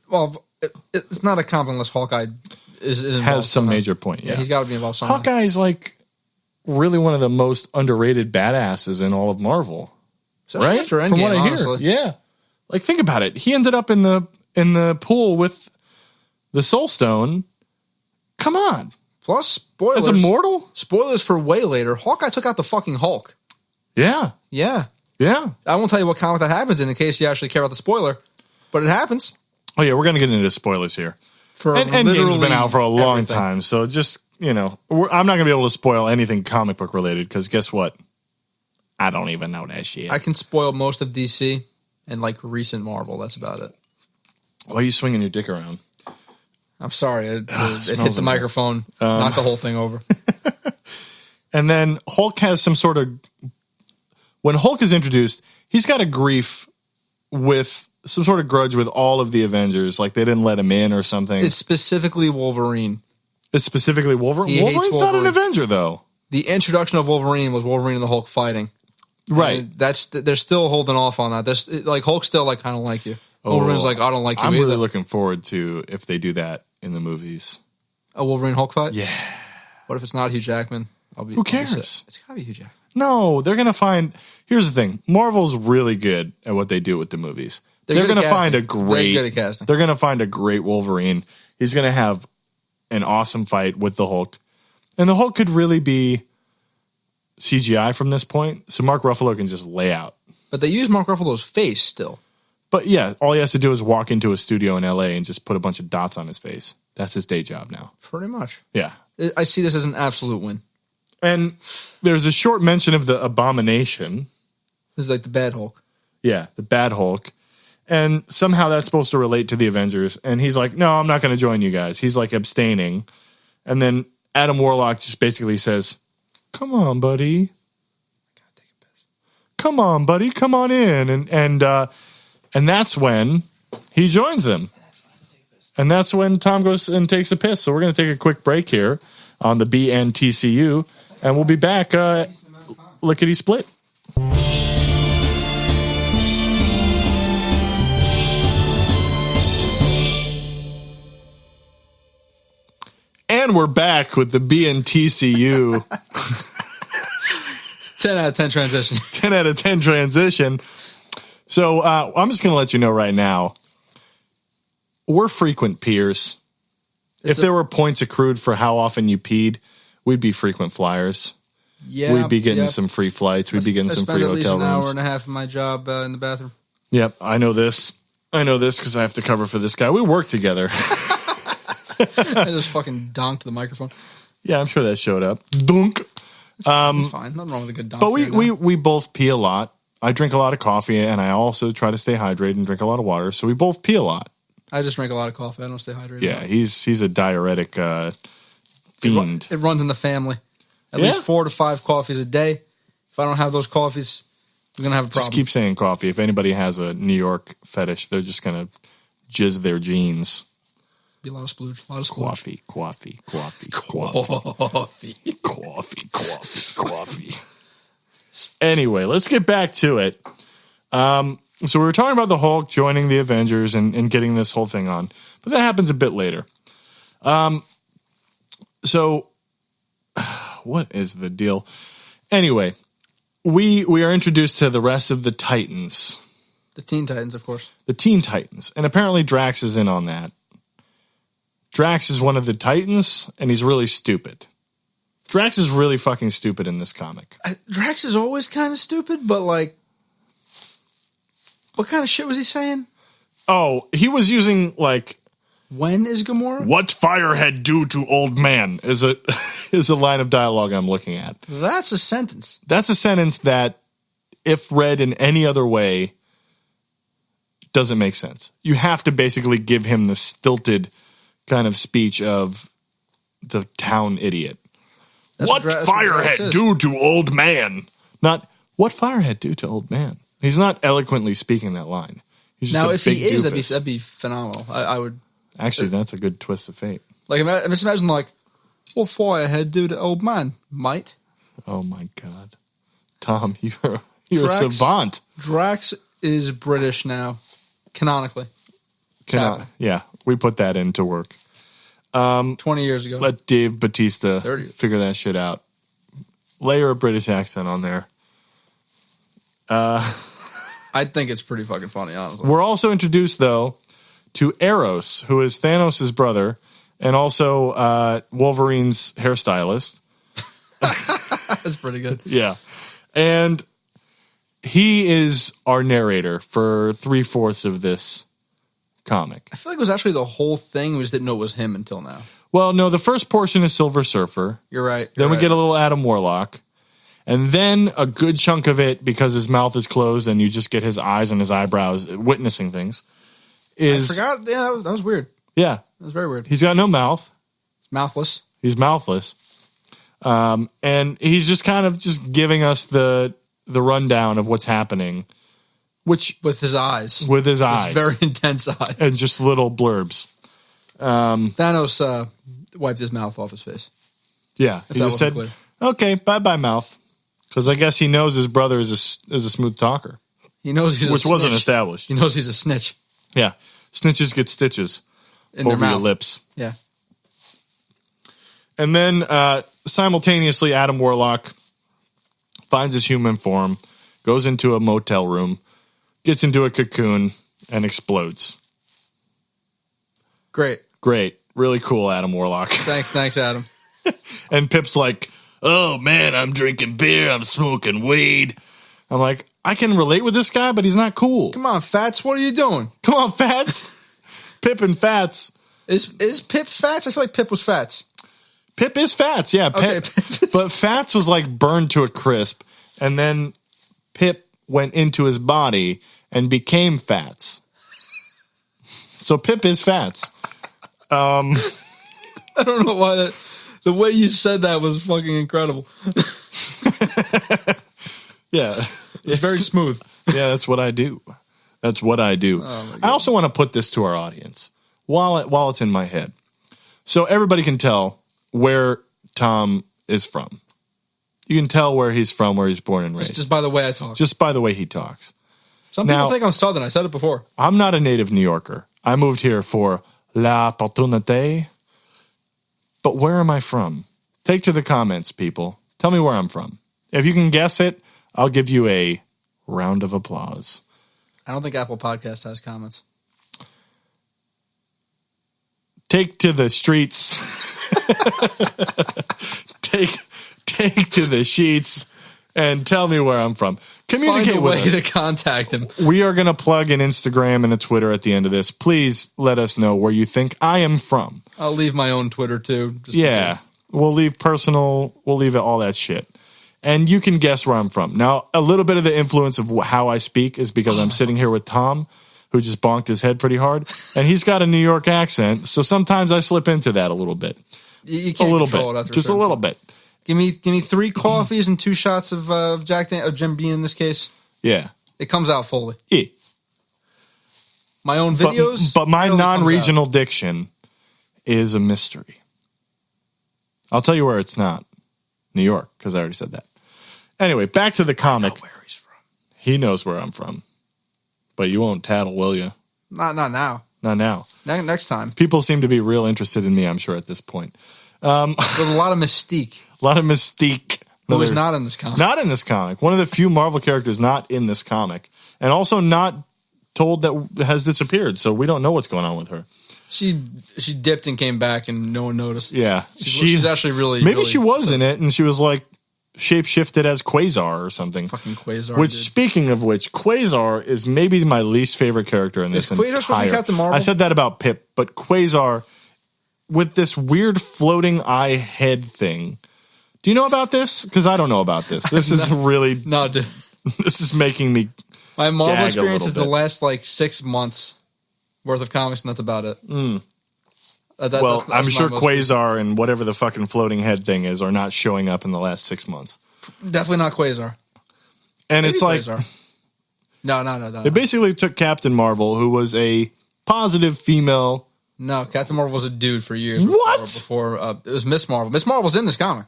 Well, it's not a comic unless Hawkeye is involved. Has some major point, yeah. He's got to be involved somehow. Hawkeye's like really one of the most underrated badasses in all of Marvel. Especially after Endgame, from what I honestly. hear. Yeah. Like, think about it. He ended up in the pool with the Soul Stone. Come on. Plus, spoilers. As immortal? Spoilers for way later. Hawkeye took out the fucking Hulk. Yeah. Yeah. Yeah. I won't tell you what comic that happens in case you actually care about the spoiler. But it happens. Oh, yeah. We're going to get into spoilers here. Endgame's been out for a long time. So just, I'm not going to be able to spoil anything comic book related because guess what? I don't even know that shit. I can spoil most of DC and like recent Marvel. That's about it. Why are you swinging your dick around? I'm sorry. It hit the microphone, knocked the whole thing over. And then Hulk has some sort of... When Hulk is introduced, he's got a grief with some sort of grudge with all of the Avengers. Like they didn't let him in or something. It's specifically Wolverine. It's specifically Wolverine? Wolverine's not an Avenger, though. The introduction of Wolverine was Wolverine and the Hulk fighting. Right. And they're still holding off on that. Like Hulk's still like kind of like you. Wolverine's like, I don't like you I'm either. really looking forward to if they do that in the movies. A Wolverine Hulk fight? Yeah. What if it's not Hugh Jackman? Who cares? It's gotta be Hugh Jackman. No, they're gonna find. Here's the thing: Marvel's really good at what they do with the movies. They're gonna find a great. They're good at casting. They're gonna find a great Wolverine. He's gonna have an awesome fight with the Hulk, and the Hulk could really be CGI from this point. So Mark Ruffalo can just lay out. But they use Mark Ruffalo's face still. But yeah, all he has to do is walk into a studio in LA and just put a bunch of dots on his face. That's his day job now. Pretty much. Yeah. I see this as an absolute win. And there's a short mention of the Abomination. This is like the bad Hulk. Yeah, the bad Hulk. And somehow that's supposed to relate to the Avengers. And he's like, no, I'm not going to join you guys. He's like abstaining. And then Adam Warlock just basically says, come on, buddy. I gotta take a piss. Come on, buddy. Come on in. And that's when he joins them. And that's when Tom goes and takes a piss. So we're going to take a quick break here on the B&TCU. And we'll be back lickety split. And we're back with the B&TCU 10 out of 10 transition. 10 out of 10 transition. So I'm just going to let you know right now, we're frequent peers. If there were points accrued for how often you peed, we'd be frequent flyers. Yeah, we'd be getting some free flights. We'd be getting some free hotel rooms. I spend at least an hour and a half of my job in the bathroom. Yep, I know this. I know this because I have to cover for this guy. We work together. I just fucking donked the microphone. Yeah, I'm sure that showed up. Dunk. It's fine. Nothing wrong with a good donk. But we both pee a lot. I drink a lot of coffee, and I also try to stay hydrated and drink a lot of water. So we both pee a lot. I just drink a lot of coffee. I don't stay hydrated. Yeah, he's a diuretic fiend. It runs in the family. At least 4 to 5 coffees a day. If I don't have those coffees, we're going to have a problem. Just keep saying coffee. If anybody has a New York fetish, they're just going to jizz their jeans. Be a lot of splooge. A lot of splooge. Coffee. Anyway, let's get back to it. So we were talking about the Hulk joining the Avengers and getting this whole thing on. But that happens a bit later. So what is the deal? Anyway, we are introduced to the rest of the Titans. The Teen Titans, of course. The Teen Titans. And apparently Drax is in on that. Drax is one of the Titans, and he's really stupid. Drax is really fucking stupid in this comic. Drax is always kind of stupid, but like, what kind of shit was he saying? Oh, he was using like, when is Gamora? What firehead do to old man is a line of dialogue I'm looking at. That's a sentence. That's a sentence that, if read in any other way, doesn't make sense. You have to basically give him the stilted kind of speech of the town idiot. What firehead do to old man? Not, what firehead do to old man? He's not eloquently speaking that line. He's just now, a if big he is, doofus. that'd be phenomenal. I would. Actually, that's a good twist of fate. Like, just imagine, like, what firehead do to old man, mate? Oh my God, Tom, you're a savant. Drax is British now, canonically. Yeah, we put that into work. 20 years ago. Let Dave Bautista figure that shit out. Layer a British accent on there. I think it's pretty fucking funny, honestly. We're also introduced, though, to Eros, who is Thanos' brother, and also Wolverine's hairstylist. That's pretty good. Yeah. And he is our narrator for 3/4 of this comic. I feel like it was actually the whole thing. We just didn't know it was him until now. Well, no, the first portion is Silver Surfer. You're right. Then we get a little Adam Warlock. And then a good chunk of it, because his mouth is closed and you just get his eyes and his eyebrows witnessing things. I forgot. Yeah, that was weird. Yeah. That was very weird. He's got no mouth. He's mouthless. He's mouthless. And he's just kind of just giving us the rundown of what's happening. Which with his eyes. With his eyes. His very intense eyes. And just little blurbs. Thanos wiped his mouth off his face. Yeah. He just said, okay, bye-bye, mouth. Because I guess he knows his brother is a smooth talker. He knows he's which wasn't established. He knows he's a snitch. Yeah. Snitches get stitches in over their mouth. Your lips. Yeah. And then simultaneously, Adam Warlock finds his human form, goes into a motel room, gets into a cocoon, and explodes. Great. Really cool, Adam Warlock. Thanks, Adam. And Pip's like, oh man, I'm drinking beer, I'm smoking weed. I'm like, I can relate with this guy, but he's not cool. Come on, Fats, what are you doing? Come on, Fats. Pip and Fats. Is Pip Fats? I feel like Pip was Fats. Pip is Fats, yeah. Okay. But Fats was like burned to a crisp, and then Pip went into his body and became Fats. So Pip is Fats. I don't know why the way you said that was fucking incredible. Yeah. It's very smooth. Yeah, that's what I do. Oh, I also want to put this to our audience while it's in my head. So everybody can tell where Tom is from. You can tell where he's from, where he's born and raised. Just by the way I talk. Just by the way he talks. Some people think I'm Southern. I said it before. I'm not a native New Yorker. I moved here for l'opportunité. But where am I from? Take to the comments, people. Tell me where I'm from. If you can guess it, I'll give you a round of applause. I don't think Apple Podcast has comments. Take to the streets. take to the sheets and tell me where I'm from. Communicate Find a with way us. to contact him. We are going to plug an Instagram and a Twitter at the end of this. Please let us know where you think I am from. I'll leave my own Twitter too. Because. We'll leave personal. We'll leave all that shit. And you can guess where I'm from. Now, a little bit of the influence of how I speak is because I'm sitting here with Tom, who just bonked his head pretty hard. And he's got a New York accent. So sometimes I slip into that a little bit. You can't control it after Just a little bit. Give me 3 coffees and 2 shots of Jim Beam in this case. Yeah. It comes out fully. Yeah. My own videos. But my non-regional diction is a mystery. I'll tell you where it's not. New York, because I already said that. Anyway, back to the comic. I know where he's from. He knows where I'm from. But you won't tattle, will you? Not now. Not now. Next time. People seem to be real interested in me, I'm sure, at this point. There's a lot of mystique. A lot of mystique. Who is not in this comic. Not in this comic. One of the few Marvel characters not in this comic. And also not told that has disappeared, so we don't know what's going on with her. She dipped and came back and no one noticed. Yeah. She's actually really... Maybe really she was in it and she was like shape-shifted as Quasar or something. Fucking Quasar. Which, speaking of which, Quasar is maybe my least favorite character in this entire... Is Quasar supposed to be Captain Marvel? I said that about Pip, but Quasar, with this weird floating eye head thing. Do you know about this? Because I don't know about this. This is really... No, dude. This is making me... My Marvel experience is the last 6 months worth of comics, and that's about it. That's I'm sure Quasar and whatever the fucking floating head thing is are not showing up in the last 6 months. Definitely not Quasar. And Maybe it's like... Quasar. No. They basically took Captain Marvel, who was a positive female... No, Captain Marvel was a dude for years. What? Before it was Miss Marvel. Miss Marvel's in this comic.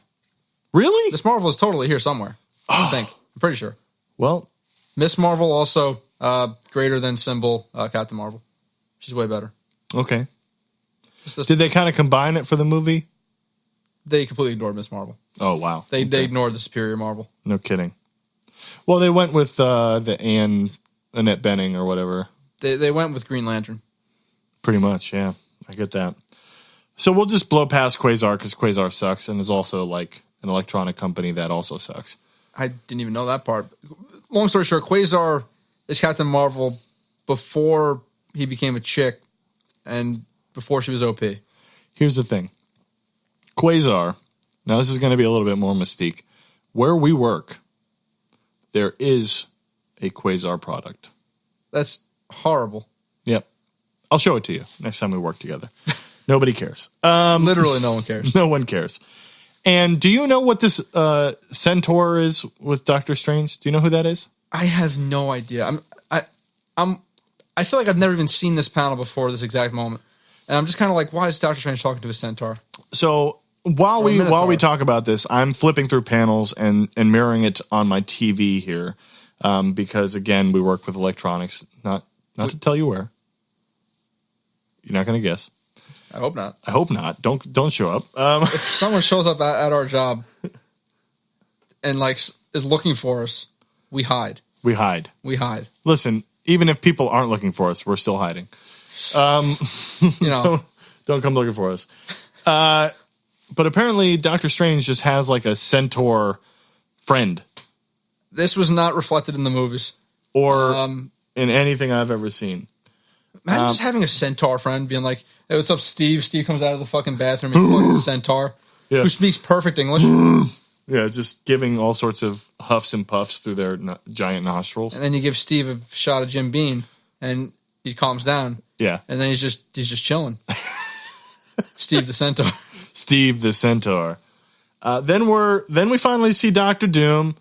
Really? Miss Marvel is totally here somewhere. I think. I'm pretty sure. Well... Miss Marvel also greater than symbol Captain Marvel. She's way better. Okay. Did they kind of combine it for the movie? They completely ignored Miss Marvel. Oh, wow. They ignored the superior Marvel. No kidding. Well, they went with the Annette Bening or whatever. They went with Green Lantern. Pretty much, yeah. I get that. So we'll just blow past Quasar because Quasar sucks and is also like an electronic company that also sucks. I didn't even know that part. Long story short, Quasar is Captain Marvel before he became a chick and before she was OP. Here's the thing. Quasar, now this is going to be a little bit more mystique. Where we work, there is a Quasar product. That's horrible. Yep. I'll show it to you next time we work together. Nobody cares. Literally no one cares. No one cares. And do you know what this centaur is with Doctor Strange? Do you know who that is? I have no idea. I feel like I've never even seen this panel before this exact moment. And I'm just kind of like, why is Doctor Strange talking to a centaur? So while we talk about this, I'm flipping through panels and mirroring it on my TV here. Because again, we work with electronics. Not to tell you where. You're not going to guess. I hope not. I hope not. Don't show up. If someone shows up at our job and is looking for us, we hide. We hide. Listen, even if people aren't looking for us, we're still hiding. Don't come looking for us. But apparently, Doctor Strange just has a centaur friend. This was not reflected in the movies or in anything I've ever seen. Imagine just having a centaur friend being like, "Hey, what's up, Steve?" Steve comes out of the fucking bathroom and he's a centaur who speaks perfect English. Yeah, just giving all sorts of huffs and puffs through their giant nostrils. And then you give Steve a shot of Jim Beam, and he calms down. Yeah, and then he's just chilling. Steve the centaur. Steve the centaur. Then we finally see Doctor Doom,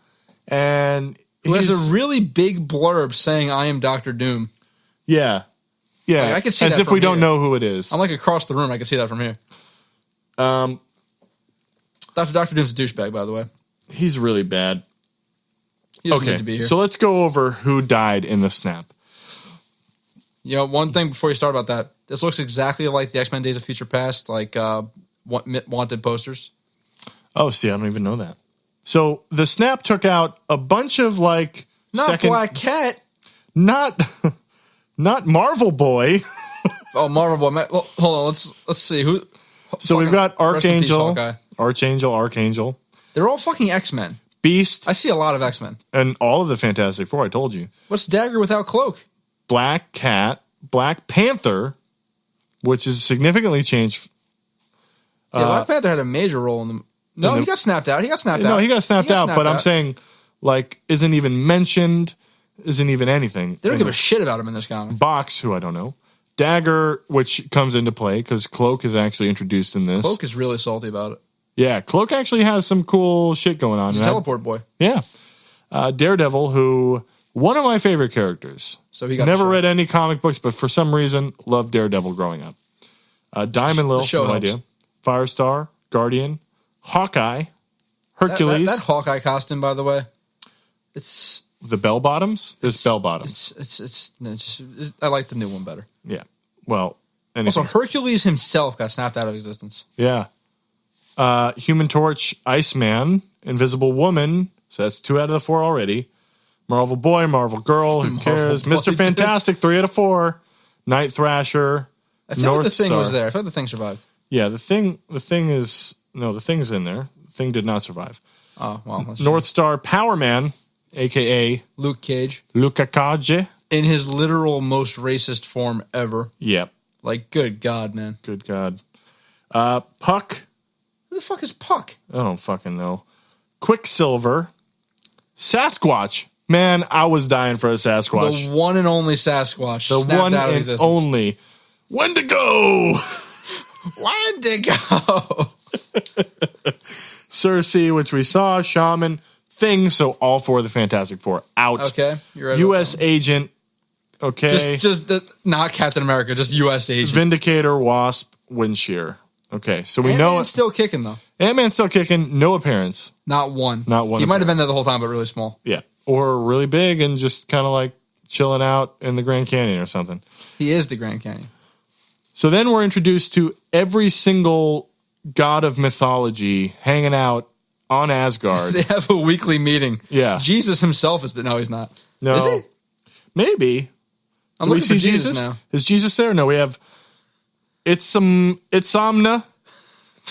and who has a really big blurb saying, "I am Doctor Doom." Yeah. Yeah, I can see as that if we don't know who it is. I'm across the room. I can see that from here. Doctor Doom's a douchebag, by the way. He's really bad. He doesn't need to be here. So let's go over who died in the snap. You know, one thing before you start about that, this looks exactly like the X-Men Days of Future Past, like wanted posters. Oh, see, I don't even know that. So the snap took out a bunch of like Black Cat. Not Marvel Boy. Oh, Marvel Boy. Well, hold on. Let's see who. So we've got Archangel, peace, Archangel. They're all fucking X-Men. Beast. I see a lot of X-Men. And all of the Fantastic Four, I told you. What's Dagger without Cloak? Black Cat, Black Panther, which is significantly changed. Yeah, Black Panther had a major role in them. No, he got snapped out. No, he got snapped out, but I'm saying, like, isn't even mentioned, isn't even anything. They don't give a shit about him in this comic. Box, who I don't know. Dagger, which comes into play, because Cloak is actually introduced in this. Cloak is really salty about it. Yeah, Cloak actually has some cool shit going on. He's a teleport boy. Yeah. Daredevil, who, one of my favorite characters. So he got never read any comic books, but for some reason, loved Daredevil growing up. Diamond Lil, no idea. Firestar, Guardian, Hawkeye, Hercules. That Hawkeye costume, by the way, it's the bell bottoms. There's bell bottoms. It's I like the new one better. Yeah. Well, also Hercules himself got snapped out of existence. Yeah. Human Torch, Iceman, Invisible Woman. So that's 2 out of the 4 already. Marvel Boy, Marvel Girl. Who cares? Mr. Fantastic, 3 out of 4. Night Thrasher. I feel like the Thing was there. I feel like the Thing survived. Yeah, the thing is no, the Thing's in there. The Thing did not survive. Oh well. North Star, Power Man, aka Luke Cage, Luca Cage, in his literal most racist form ever. Yep. Like, good God, man. Good God. Puck. Who the fuck is Puck? I don't fucking know. Quicksilver, Sasquatch. Man, I was dying for a Sasquatch. The one and only Sasquatch. The one and only. Wendigo. Cersei, which we saw, Shaman, Thing, so all 4 of the Fantastic Four out. Okay, you're right. U.S. Agent, okay. Just not Captain America, just U.S. Agent. Vindicator, Wasp, Windshear. Okay, so we know Ant-Man's still kicking, though. Ant-Man's still kicking, no appearance. Not one. Not one. He might have been there the whole time, but really small. Yeah, or really big and just kind of like chilling out in the Grand Canyon or something. He is the Grand Canyon. So then we're introduced to every single god of mythology hanging out on Asgard. They have a weekly meeting. Yeah. Jesus himself is... No, he's not. No. Is he? Maybe. I'm looking for Jesus now. Is Jesus there? No, we have Itzamna,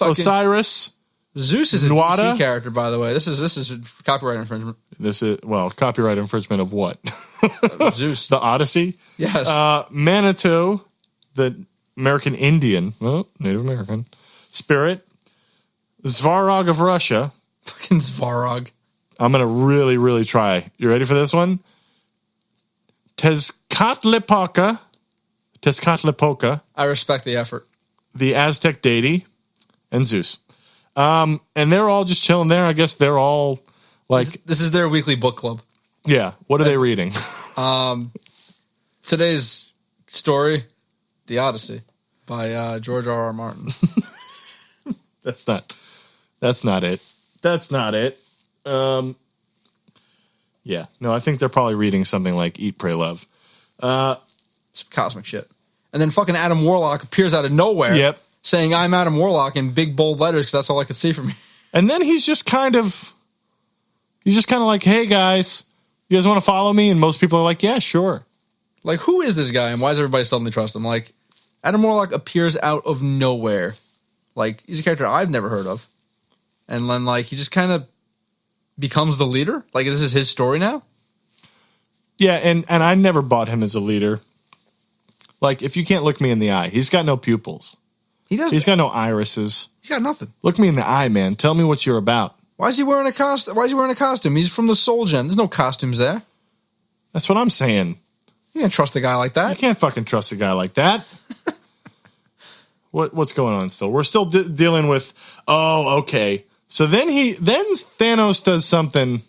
Osiris. Zeus is a Nuada? DC character, by the way. This is copyright infringement. This is, well, copyright infringement of what? Zeus. The Odyssey? Yes. Manitou, the American Indian, well, Native American, Spirit, Svarog of Russia. Fucking Svarog. I'm going to really, really try. You ready for this one? Tezcatlipoca. I respect the effort. The Aztec deity, and Zeus. And they're all just chilling there. I guess they're all like... This is their weekly book club. Yeah. What are they reading? Today's story, The Odyssey, by George R.R. Martin. That's not it. That's not it. Yeah. No, I think they're probably reading something like Eat, Pray, Love. Some cosmic shit. And then fucking Adam Warlock appears out of nowhere. Yep. Saying, I'm Adam Warlock in big, bold letters because that's all I could see from me. And then he's just kind of like, hey, guys, you guys want to follow me? And most people are like, yeah, sure. Like, who is this guy and why does everybody suddenly trust him? Like, Adam Warlock appears out of nowhere. Like, he's a character I've never heard of. And then, like, he just kind of becomes the leader? Like, this is his story now? Yeah, and I never bought him as a leader. Like, if you can't look me in the eye, he's got no pupils. He's got no irises. He's got nothing. Look me in the eye, man. Tell me what you're about. Why is he wearing a costume? He's from the Soul Gem. There's no costumes there. That's what I'm saying. You can't trust a guy like that. You can't fucking trust a guy like that. What's going on still? We're still dealing with, oh, okay. So then Thanos does something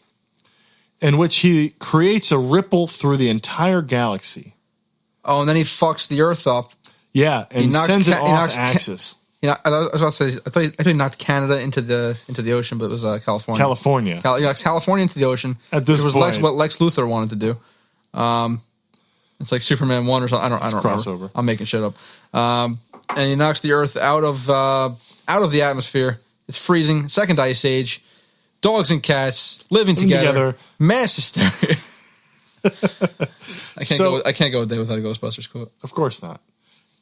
in which he creates a ripple through the entire galaxy. Oh, and then he fucks the Earth up. Yeah, and sends it off axis. I was about to say, I thought he knocked Canada into the ocean, but it was California. California into the ocean. At this point, what Lex Luthor wanted to do. It's like Superman 1 or something. I don't crossover. Remember. I'm making shit up. And he knocks the Earth out of the atmosphere. It's freezing. Second ice age. Dogs and cats living together. Mass hysteria. I can't go a day without a Ghostbusters quote. Of course not.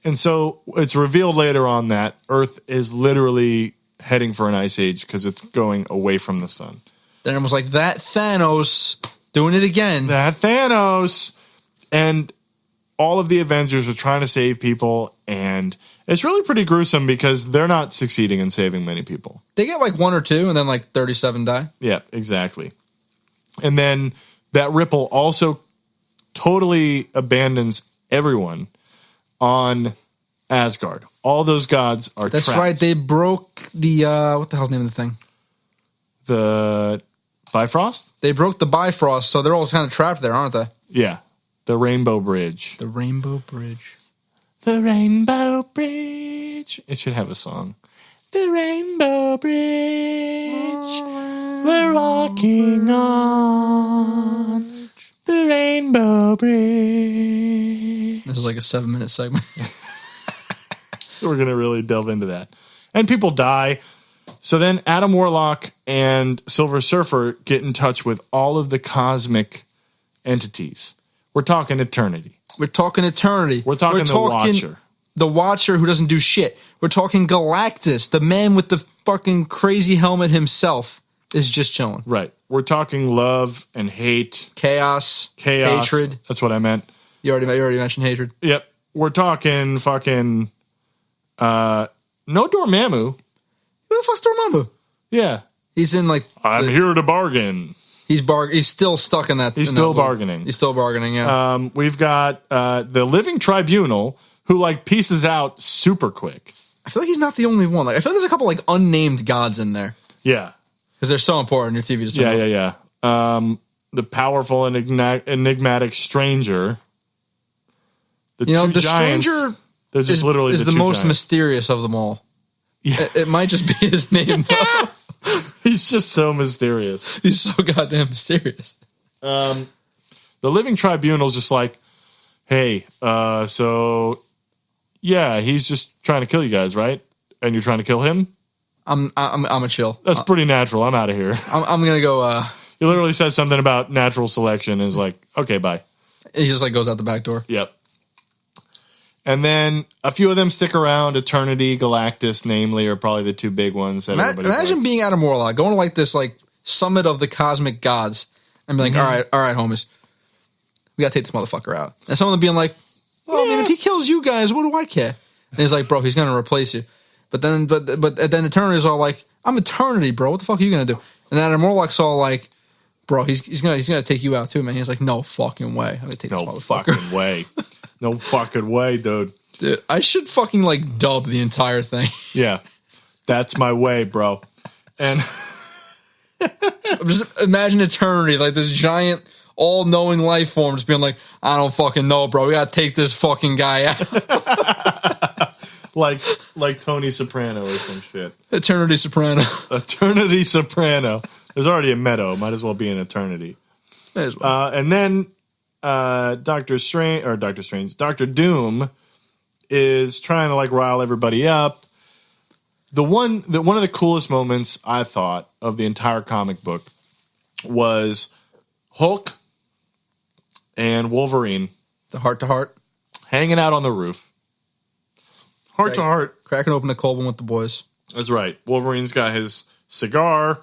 And so it's revealed later on that Earth is literally heading for an ice age because it's going away from the sun. Then it was like, that Thanos doing it again. That Thanos. And all of the Avengers are trying to save people, and it's really pretty gruesome because they're not succeeding in saving many people. They get like 1 or 2, and then like 37 die. Yeah, exactly. And then that Ripple also totally abandons everyone on Asgard. All those gods are That's trapped. right. They broke the, what the hell's the name of the thing? The Bifrost? They broke the Bifrost, so they're all kind of trapped there, aren't they? Yeah. The Rainbow Bridge. The Rainbow Bridge. The Rainbow Bridge. It should have a song. The Rainbow Bridge. We're walking on the Rainbow Bridge. This is like a 7-minute segment. We're going to really delve into that. And people die. So then Adam Warlock and Silver Surfer get in touch with all of the cosmic entities. We're talking eternity. We're talking eternity. We're talking the Watcher. The Watcher who doesn't do shit. We're talking Galactus, the man with the fucking crazy helmet himself, is just chilling. Right. We're talking love and hate. Chaos. Hatred. That's what I meant. You already mentioned hatred. Yep. We're talking fucking no Dormammu. Who the fuck's Dormammu? Yeah. He's in like I'm here to bargain. He's still stuck in that. He's still bargaining. He's still bargaining, yeah. We've got the Living Tribunal who like pieces out super quick. I feel like he's not the only one. Like I feel like there's a couple like unnamed gods in there. Yeah. Because they're so important. Your TV just Yeah. The powerful and enigmatic Stranger. The the giants, Stranger is literally the most giants. Mysterious of them all. Yeah. It might just be his name, though. He's just so mysterious. He's so goddamn mysterious. The Living Tribunal's just like, hey, so yeah, he's just trying to kill you guys, right? And you're trying to kill him? I'm a chill. That's pretty natural. I'm out of here. I'm gonna go. He literally says something about natural selection and is like, okay, bye. He just like goes out the back door. Yep. And then a few of them stick around. Eternity, Galactus, namely, are probably the two big ones. That Imagine being Adam Warlock, going to like this like summit of the cosmic gods, and be like, all right, homies, we gotta take this motherfucker out. And someone being like, well, I mean, if he kills you guys, what do I care? And he's like, bro, he's gonna replace you. But then then Eternity's all like, I'm Eternity, bro. What the fuck are you gonna do? And then Adam Warlock's all like, bro, he's gonna take you out too, man. He's like, no fucking way. I'm gonna take this motherfucker. No fucking way. No fucking way, dude. Dude, I should fucking like dub the entire thing. Yeah. That's my way, bro. And just imagine Eternity, like this giant, all-knowing life form just being like, I don't fucking know, bro. We gotta take this fucking guy out. like Tony Soprano or some shit. Eternity Soprano. Eternity Soprano. There's already a Meadow. Might as well be an Eternity. May as well. And then Doctor Doom is trying to like rile everybody up. One of the coolest moments I thought of the entire comic book was Hulk and Wolverine, The heart to heart, hanging out on the roof, heart to heart, cracking open the cold one with the boys. That's right. Wolverine's got his cigar.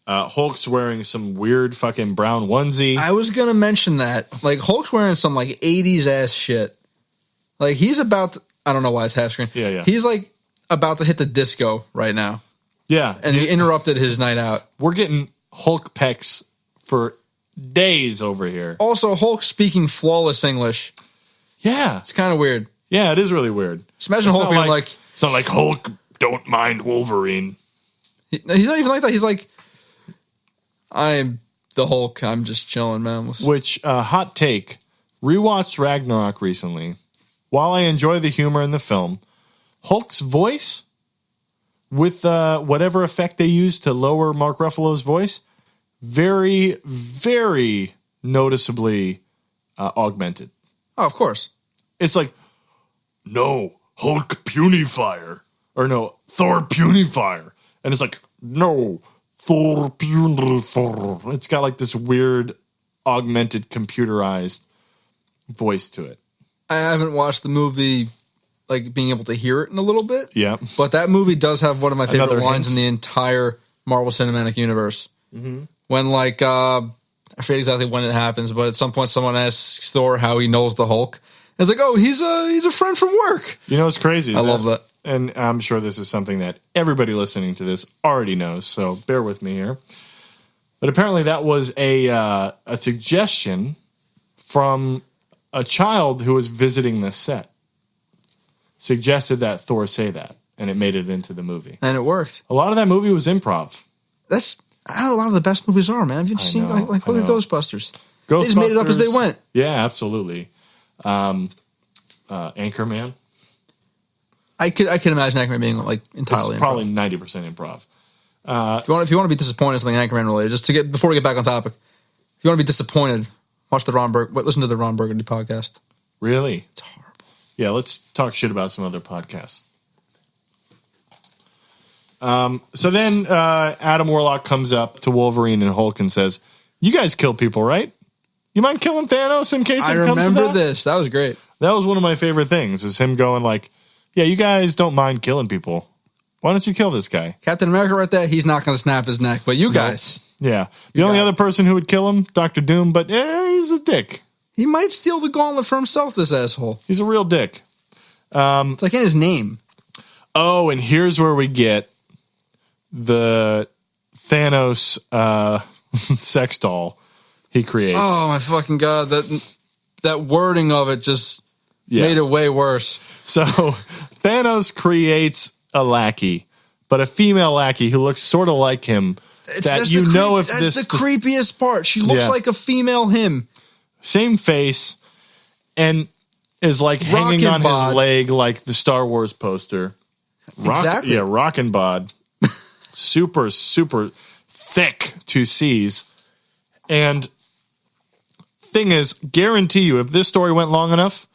Hulk's wearing some weird fucking brown onesie. I was gonna mention that. Like Hulk's wearing some like 80s ass shit. Like he's about to, I don't know why it's half screen. Yeah. He's like about to hit the disco right now. Yeah. And he interrupted his night out. We're getting Hulk pecs for days over here. Also, Hulk speaking flawless English. Yeah. It's kind of weird. Yeah, it is really weird. Just imagine Hulk being like... It's not like Hulk don't mind Wolverine. He's not even like that. He's like, I'm the Hulk. I'm just chilling, man. Which, hot take, rewatched Ragnarok recently. While I enjoy the humor in the film, Hulk's voice with whatever effect they used to lower Mark Ruffalo's voice, very, very noticeably augmented. Oh, of course. It's like, no, Hulk Punifier. Or no, Thor Punifier. And it's like, no, Thor Punifier. It's got like this weird augmented computerized voice to it. I haven't watched the movie, like, being able to hear it in a little bit. Yeah. But that movie does have one of my favorite Another lines hint. in the entire Marvel Cinematic Universe. Mm-hmm. When, like, I forget exactly when it happens, but at some point someone asks Thor how he knows the Hulk. And it's like, oh, he's a friend from work. You know what's crazy? I love that. And I'm sure this is something that everybody listening to this already knows, so bear with me here. But apparently that was a suggestion from a child who was visiting the set. Suggested that Thor say that, and it made it into the movie. And it worked. A lot of that movie was improv. That's how a lot of the best movies are, man. Have you seen, know, like look at Ghostbusters. They just made it up as they went. Yeah, absolutely. Anchorman. I could imagine Anchorman being like entirely It's probably 90% improv. If you want to be disappointed in something Anchorman related, just to get before we get back on topic, if you want to be disappointed, listen to the Ron Burgundy podcast. Really? It's horrible. Yeah, let's talk shit about some other podcasts. So then Adam Warlock comes up to Wolverine and Hulk and says, "You guys kill people, right? You mind killing Thanos in case it comes to that?" I remember this. That was great. That was one of my favorite things, is him going like, "Yeah, you guys don't mind killing people. Why don't you kill this guy?" Captain America right there, he's not going to snap his neck, but you guys. Yeah. The only other person who would kill him, Dr. Doom, but he's a dick. He might steal the gauntlet for himself, this asshole. He's a real dick. It's like in his name. Oh, and here's where we get the Thanos sex doll he creates. Oh my fucking god, that wording of it just made it way worse. So Thanos creates a lackey, but a female lackey who looks sort of like him. That's the creepiest part. She looks like a female him. Same face, and is like hanging on his leg like the Star Wars poster. Exactly. Yeah, rockin' bod. Super, super thick to seize. And thing is, guarantee you, if this story went long enough,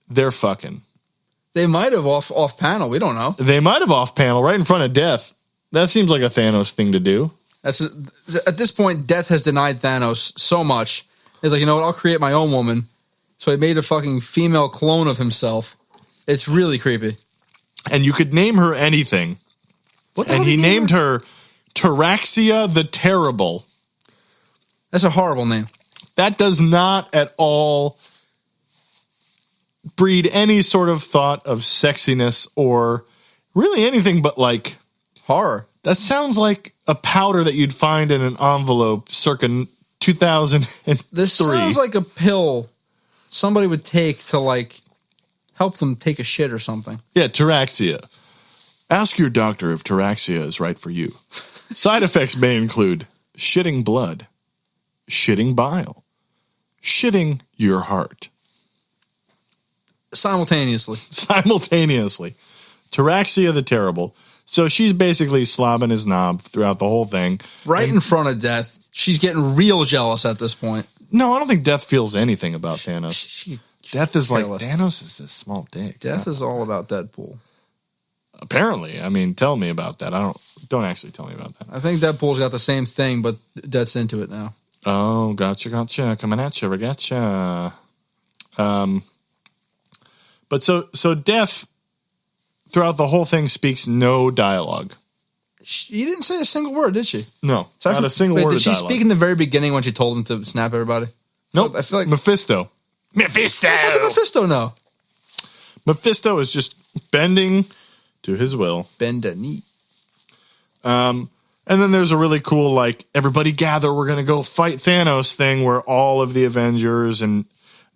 they're fucking. They might have off panel. We don't know. They might have off panel right in front of Death. That seems like a Thanos thing to do. At this point, Death has denied Thanos so much. He's like, you know what? I'll create my own woman. So he made a fucking female clone of himself. It's really creepy. And you could name her anything. What the and hell he named her Taraxia the Terrible. That's a horrible name. That does not at all breed any sort of thought of sexiness or really anything but like horror. That sounds like a powder that you'd find in an envelope circa 2003. This sounds like a pill somebody would take to like help them take a shit or something. Yeah, Taraxia. Ask your doctor if Taraxia is right for you. Side effects may include shitting blood, shitting bile, shitting your heart. Simultaneously. Taraxia the Terrible. So she's basically slobbing his knob throughout the whole thing. Right in front of Death. She's getting real jealous at this point. No, I don't think Death feels anything about Thanos. Death is careless. like, Thanos is a small dick. Death is all about Deadpool. Apparently. I mean, tell me about that. Don't actually tell me about that. I think Deadpool's got the same thing, but Death's into it now. Oh, gotcha. Coming at you, gotcha. But so Death, throughout the whole thing, speaks no dialogue. She didn't say a single word, did she? No, not a single word of dialogue. Did she speak in the very beginning when she told him to snap everybody? Nope. I feel like Mephisto. What did Mephisto know? Mephisto is just bending to his will. Bend a knee. And then there's a really cool, like, everybody gather, we're going to go fight Thanos thing where all of the Avengers and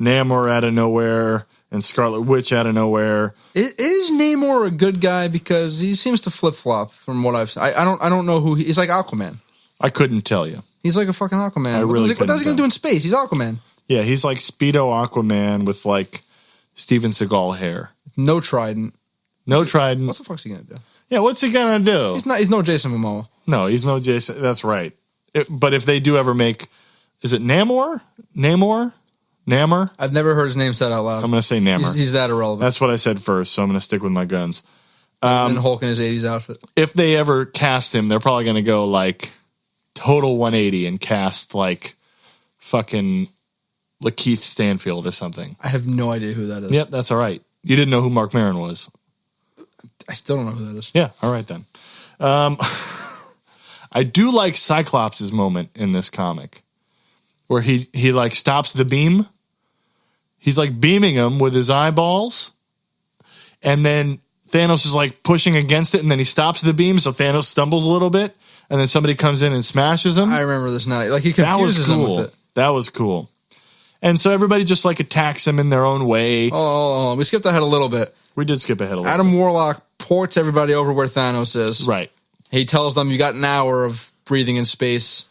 Namor out of nowhere and Scarlet Witch out of nowhere. Is Namor a good guy? Because he seems to flip-flop from what I've seen. I don't know who he's like Aquaman. I couldn't tell you. He's like a fucking Aquaman. What is he going to do in space? He's Aquaman. Yeah, he's like Speedo Aquaman with like Steven Seagal hair. No trident. No trident. What the fuck's he gonna do? Yeah, what's he gonna do? He's no Jason Momoa. No, he's no Jason. That's right. But if they do ever make, is it Namor? Namor? I've never heard his name said out loud. I'm gonna say Namor. He's that irrelevant. That's what I said first, so I'm gonna stick with my guns. And Hulk in his 80s outfit. If they ever cast him, they're probably gonna go like total 180 and cast like fucking Lakeith Stanfield or something. I have no idea who that is. Yep, that's all right. You didn't know who Mark Maron was. I still don't know who that is. Yeah, all right then. I do like Cyclops' moment in this comic where he like stops the beam. He's like beaming him with his eyeballs, and then Thanos is like pushing against it, and then he stops the beam, so Thanos stumbles a little bit, and then somebody comes in and smashes him. I remember this now. Like he confuses him with it. That was cool. And so everybody just like attacks him in their own way. Oh, we skipped ahead a little bit. We did skip ahead a little Adam bit. Warlock ports everybody over where Thanos is. Right. He tells them, you got an hour of breathing in space.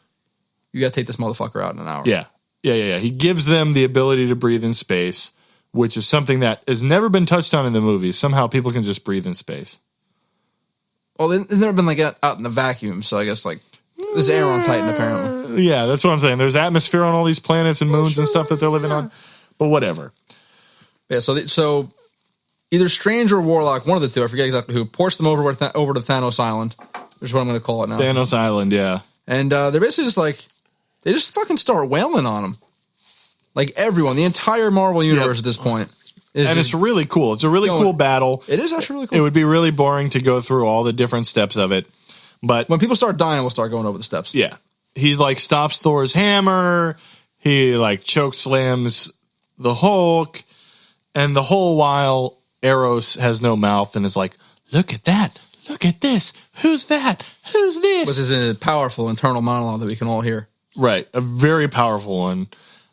You got to take this motherfucker out in an hour. Yeah. He gives them the ability to breathe in space, which is something that has never been touched on in the movies. Somehow people can just breathe in space. Well, they've never been like out in the vacuum, so I guess like there's air on Titan apparently. Yeah, that's what I'm saying. There's atmosphere on all these planets and moons and stuff that they're living on, but whatever. Yeah, so either Strange or Warlock, one of the two, I forget exactly who, ports them over to Thanos Island, which is what I'm going to call it now. Thanos Island, yeah. And they're basically just like, they just fucking start wailing on him. Like everyone, the entire Marvel universe at this point. It's really cool. It's a really cool battle. It is actually really cool. It would be really boring to go through all the different steps of it. But when people start dying, we'll start going over the steps. Yeah. He like stops Thor's hammer. He like choke slams the Hulk. And the whole while, Eros has no mouth and is like, look at that. Look at this. Who's that? Who's this? This is a powerful internal monologue that we can all hear. Right. A very powerful one.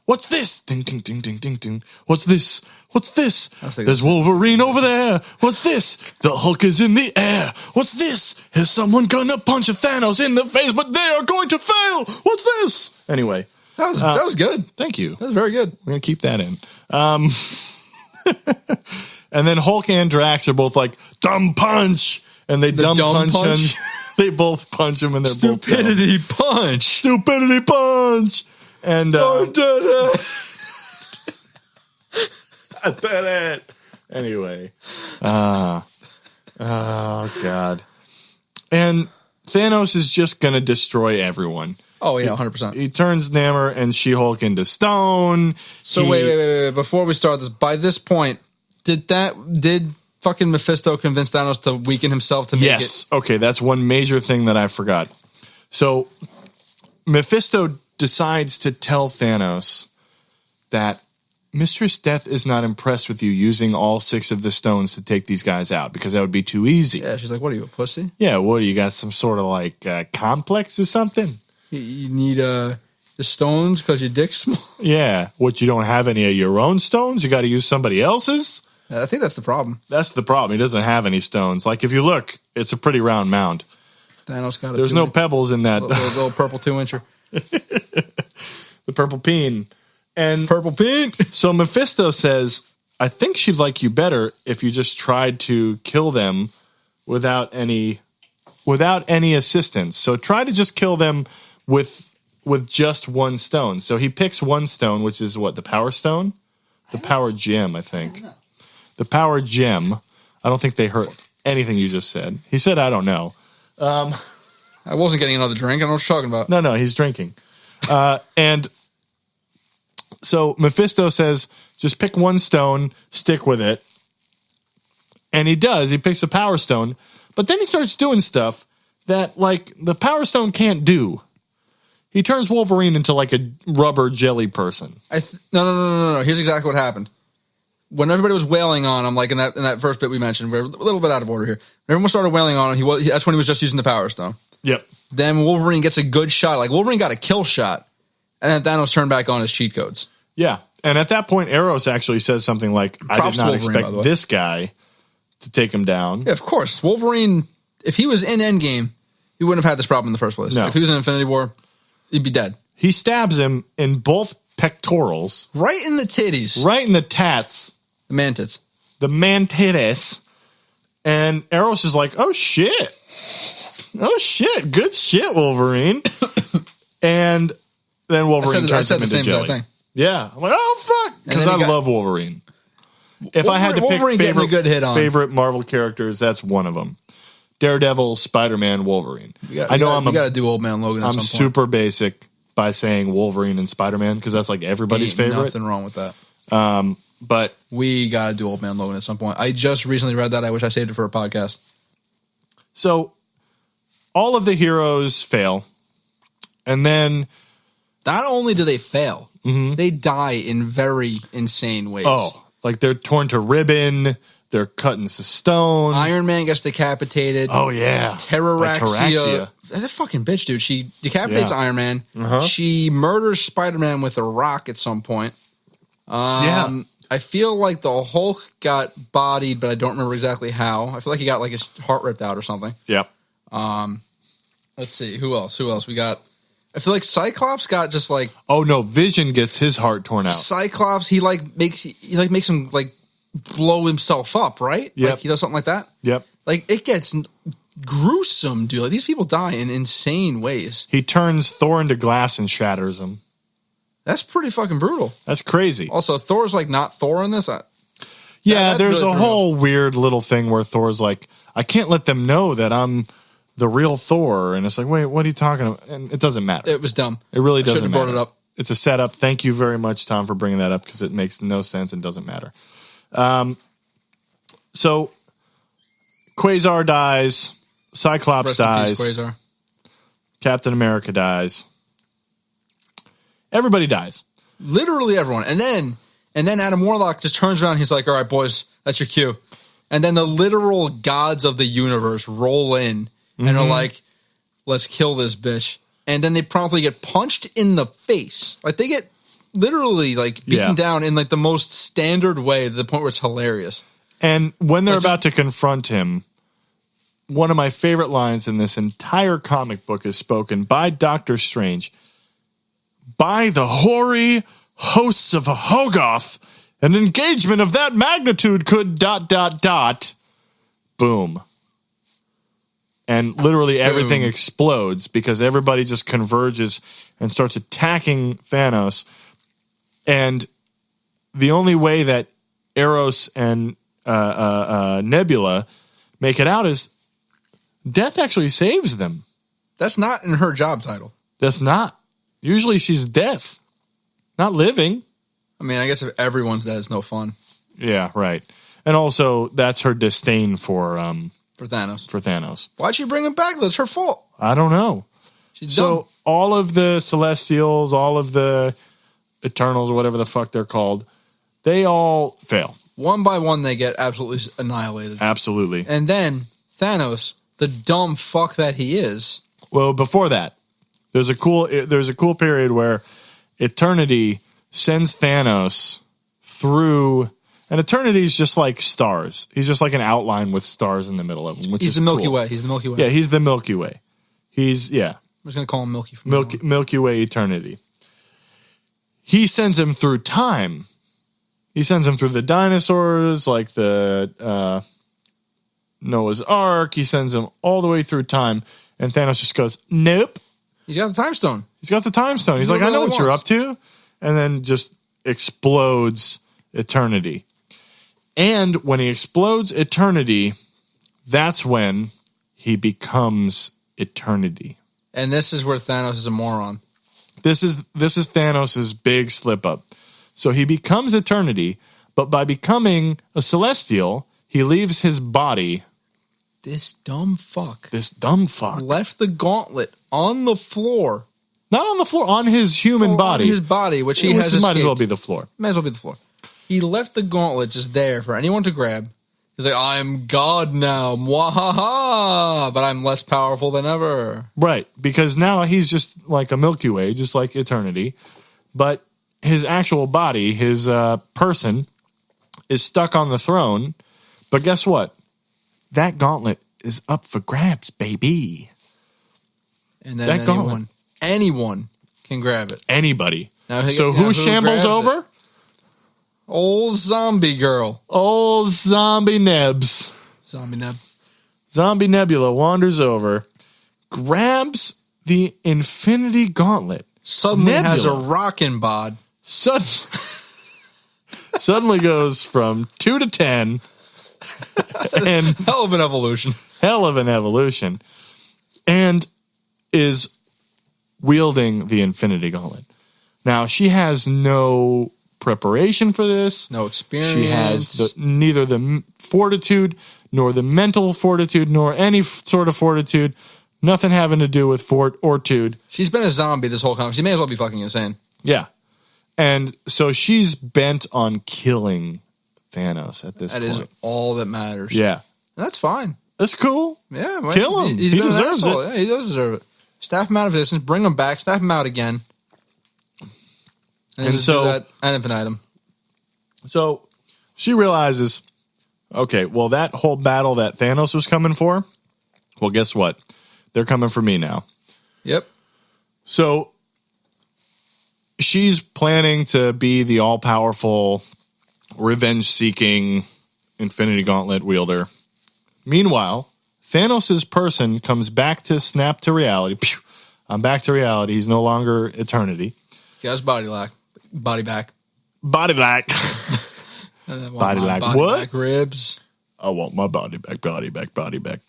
What's this? Ding, ding, ding, ding, ding, ding. What's this? What's this? There's Wolverine over there. What's this? The Hulk is in the air. What's this? Is someone gonna punch a Thanos in the face, but they are going to fail? What's this? Anyway. That was good. Thank you. That was very good. We're going to keep that in. And then Hulk and Drax are both like, dumb punch. And they dumb punch him. They both punch him and they're Stupidity both punch. Stupidity punch. And I did it. Anyway. Oh God. And Thanos is just gonna destroy everyone. Oh yeah, 100%. He turns Namor and She-Hulk into stone. So wait. Before we start this, by this point, did fucking Mephisto convince Thanos to weaken himself to make it? Yes. Okay, that's one major thing that I forgot. So Mephisto decides to tell Thanos that Mistress Death is not impressed with you using all 6 of the stones to take these guys out because that would be too easy. Yeah, she's like, what are you, a pussy? Yeah, what, you got some sort of like complex or something? You need the stones because your dick's small? Yeah, what, you don't have any of your own stones? You got to use somebody else's? I think that's the problem. That's the problem. He doesn't have any stones. Like, if you look, it's a pretty round mound. Thanos got There's no pebbles in that. Little purple 2-incher. The purple peen. And purple peen. So Mephisto says, I think she'd like you better if you just tried to kill them without any assistance. So try to just kill them with just one stone. So he picks one stone, which is what, the Power Stone? The Power Gem, I think. The Power Gem. I don't think they heard anything you just said. He said, I don't know. I wasn't getting another drink. I don't know what you're talking about. No, he's drinking. And so Mephisto says, just pick one stone, stick with it. And he does. He picks a Power Stone. But then he starts doing stuff that, like, the Power Stone can't do. He turns Wolverine into, like, a rubber jelly person. No. Here's exactly what happened. When everybody was wailing on him, like in that first bit we mentioned, we're a little bit out of order here. When everyone started wailing on him, that's when he was just using the Power Stone. Yep. Then Wolverine gets a good shot. Like, Wolverine got a kill shot. And then Thanos turned back on his cheat codes. Yeah. And at that point, Eros actually says something like, I did not expect this guy to take him down. Yeah, of course. Wolverine, if he was in Endgame, he wouldn't have had this problem in the first place. No. If he was in Infinity War, he'd be dead. He stabs him in both pectorals. Right in the titties. Right in the tats. The man-tits. The man-titties. And Eros is like, oh shit, good shit, Wolverine. And then Wolverine turns him into jelly. Thing. Yeah, I'm like, oh fuck, because I love Wolverine. If I had to pick favorite Marvel characters, that's one of them. Daredevil, Spider-Man, Wolverine. I know you got to do Old Man Logan. I'm super basic by saying Wolverine and Spider-Man because that's like everybody's favorite. Nothing wrong with that. But we got to do Old Man Logan at some point. I just recently read that. I wish I saved it for a podcast. So all of the heroes fail, and then not only do they fail, they die in very insane ways. Oh, like they're torn to ribbon. They're cut into stone. Iron Man gets decapitated. Oh, yeah. Terraraxia. That fucking bitch, dude. She decapitates Iron Man. She murders Spider-Man with a rock at some point. I feel like the Hulk got bodied, but I don't remember exactly how. I feel like he got like his heart ripped out or something. Yep. Let's see. Who else? We got... I feel like Cyclops got just like... Oh, no. Vision gets his heart torn out. Cyclops, he makes him like... blow himself up, right? Yep. Like he does something like that? Yep. Like it gets gruesome, dude. Like these people die in insane ways. He turns Thor into glass and shatters him. That's pretty fucking brutal. That's crazy. Also, Thor's like not Thor in this. There's really a whole weird little thing where Thor's like, I can't let them know that I'm the real Thor. And it's like, wait, what are you talking about? And it doesn't matter. It was dumb. It really doesn't matter. Brought it up. It's a setup. Thank you very much, Tom, for bringing that up because it makes no sense and doesn't matter. So Quasar dies, Cyclops dies, peace, Quasar. Captain America dies. Everybody dies. Literally everyone. And then Adam Warlock just turns around and he's like, all right, boys, that's your cue. And then the literal gods of the universe roll in and are like, let's kill this bitch. And then they promptly get punched in the face. Like they get literally like beaten down in like the most standard way to the point where it's hilarious. And when they're about to confront him, one of my favorite lines in this entire comic book is spoken by Doctor Strange. By the hoary hosts of Hogoth, an engagement of that magnitude could ... Boom. And literally everything explodes because everybody just converges and starts attacking Thanos. And the only way that Eros and Nebula make it out is Death actually saves them. That's not in her job title. That's not. Usually she's Death, not living. I mean, I guess if everyone's dead, it's no fun. Yeah, right. And also, that's her disdain for Thanos. Why'd she bring him back? That's her fault. I don't know. She's dumb. So all of the Celestials, all of the Eternals, or whatever the fuck they're called, they all fail. One by one, they get absolutely annihilated. Absolutely. And then Thanos, the dumb fuck that he is. Well, before that, there's a cool period where Eternity sends Thanos through, and Eternity's just like stars. He's just like an outline with stars in the middle of him, which is the Milky cool. Way. He's the Milky Way. Yeah, he's the Milky Way. I'm just going to call him Milky. Milky Way Eternity. He sends him through time. He sends him through the dinosaurs, like the Noah's Ark. He sends him all the way through time. And Thanos just goes, nope. He's got the time stone. He's like, I know what you're up to. And then just explodes Eternity. And when he explodes Eternity, that's when he becomes Eternity. And this is where Thanos is a moron. This is Thanos' big slip up. So he becomes Eternity, but by becoming a Celestial, he leaves his body. This dumb fuck left the gauntlet on the floor. Not on the floor, on his human body. On his body, which he has escaped. Might as well be the floor. He left the gauntlet just there for anyone to grab. He's like, I'm God now. Mwahaha! But I'm less powerful than ever. Right, because now he's just like a Milky Way, just like Eternity. But his actual body, his person, is stuck on the throne. But guess what? That gauntlet is up for grabs, baby. And then anyone can grab it. Anybody. So who shambles over? Old zombie girl. Old zombie Nebs. Zombie Nebula wanders over, grabs the Infinity Gauntlet. Suddenly has a rockin' bod. Suddenly goes from 2 to 10. And hell of an evolution. And is wielding the Infinity Gauntlet. Now, she has no preparation for this. No experience. She has neither the fortitude, nor the mental fortitude, nor any sort of fortitude. Nothing having to do with fortitude. She's been a zombie this whole time. She may as well be fucking insane. Yeah. And so she's bent on killing Thanos at this point. That is all that matters. Yeah. And that's fine. That's cool. Yeah. Kill him. He deserves it. Yeah, he does deserve it. Staff him out of distance. Bring him back. Staff him out again. And just do that ad infinitum. So she realizes, okay, well, that whole battle that Thanos was coming for, well, guess what? They're coming for me now. Yep. So she's planning to be the all-powerful, revenge-seeking Infinity Gauntlet wielder. Meanwhile, Thanos' person comes back to snap to reality. Pew! I'm back to reality. He's no longer eternity. He has body back. Body back. Body back. What? Back ribs. I want my body back. Body back.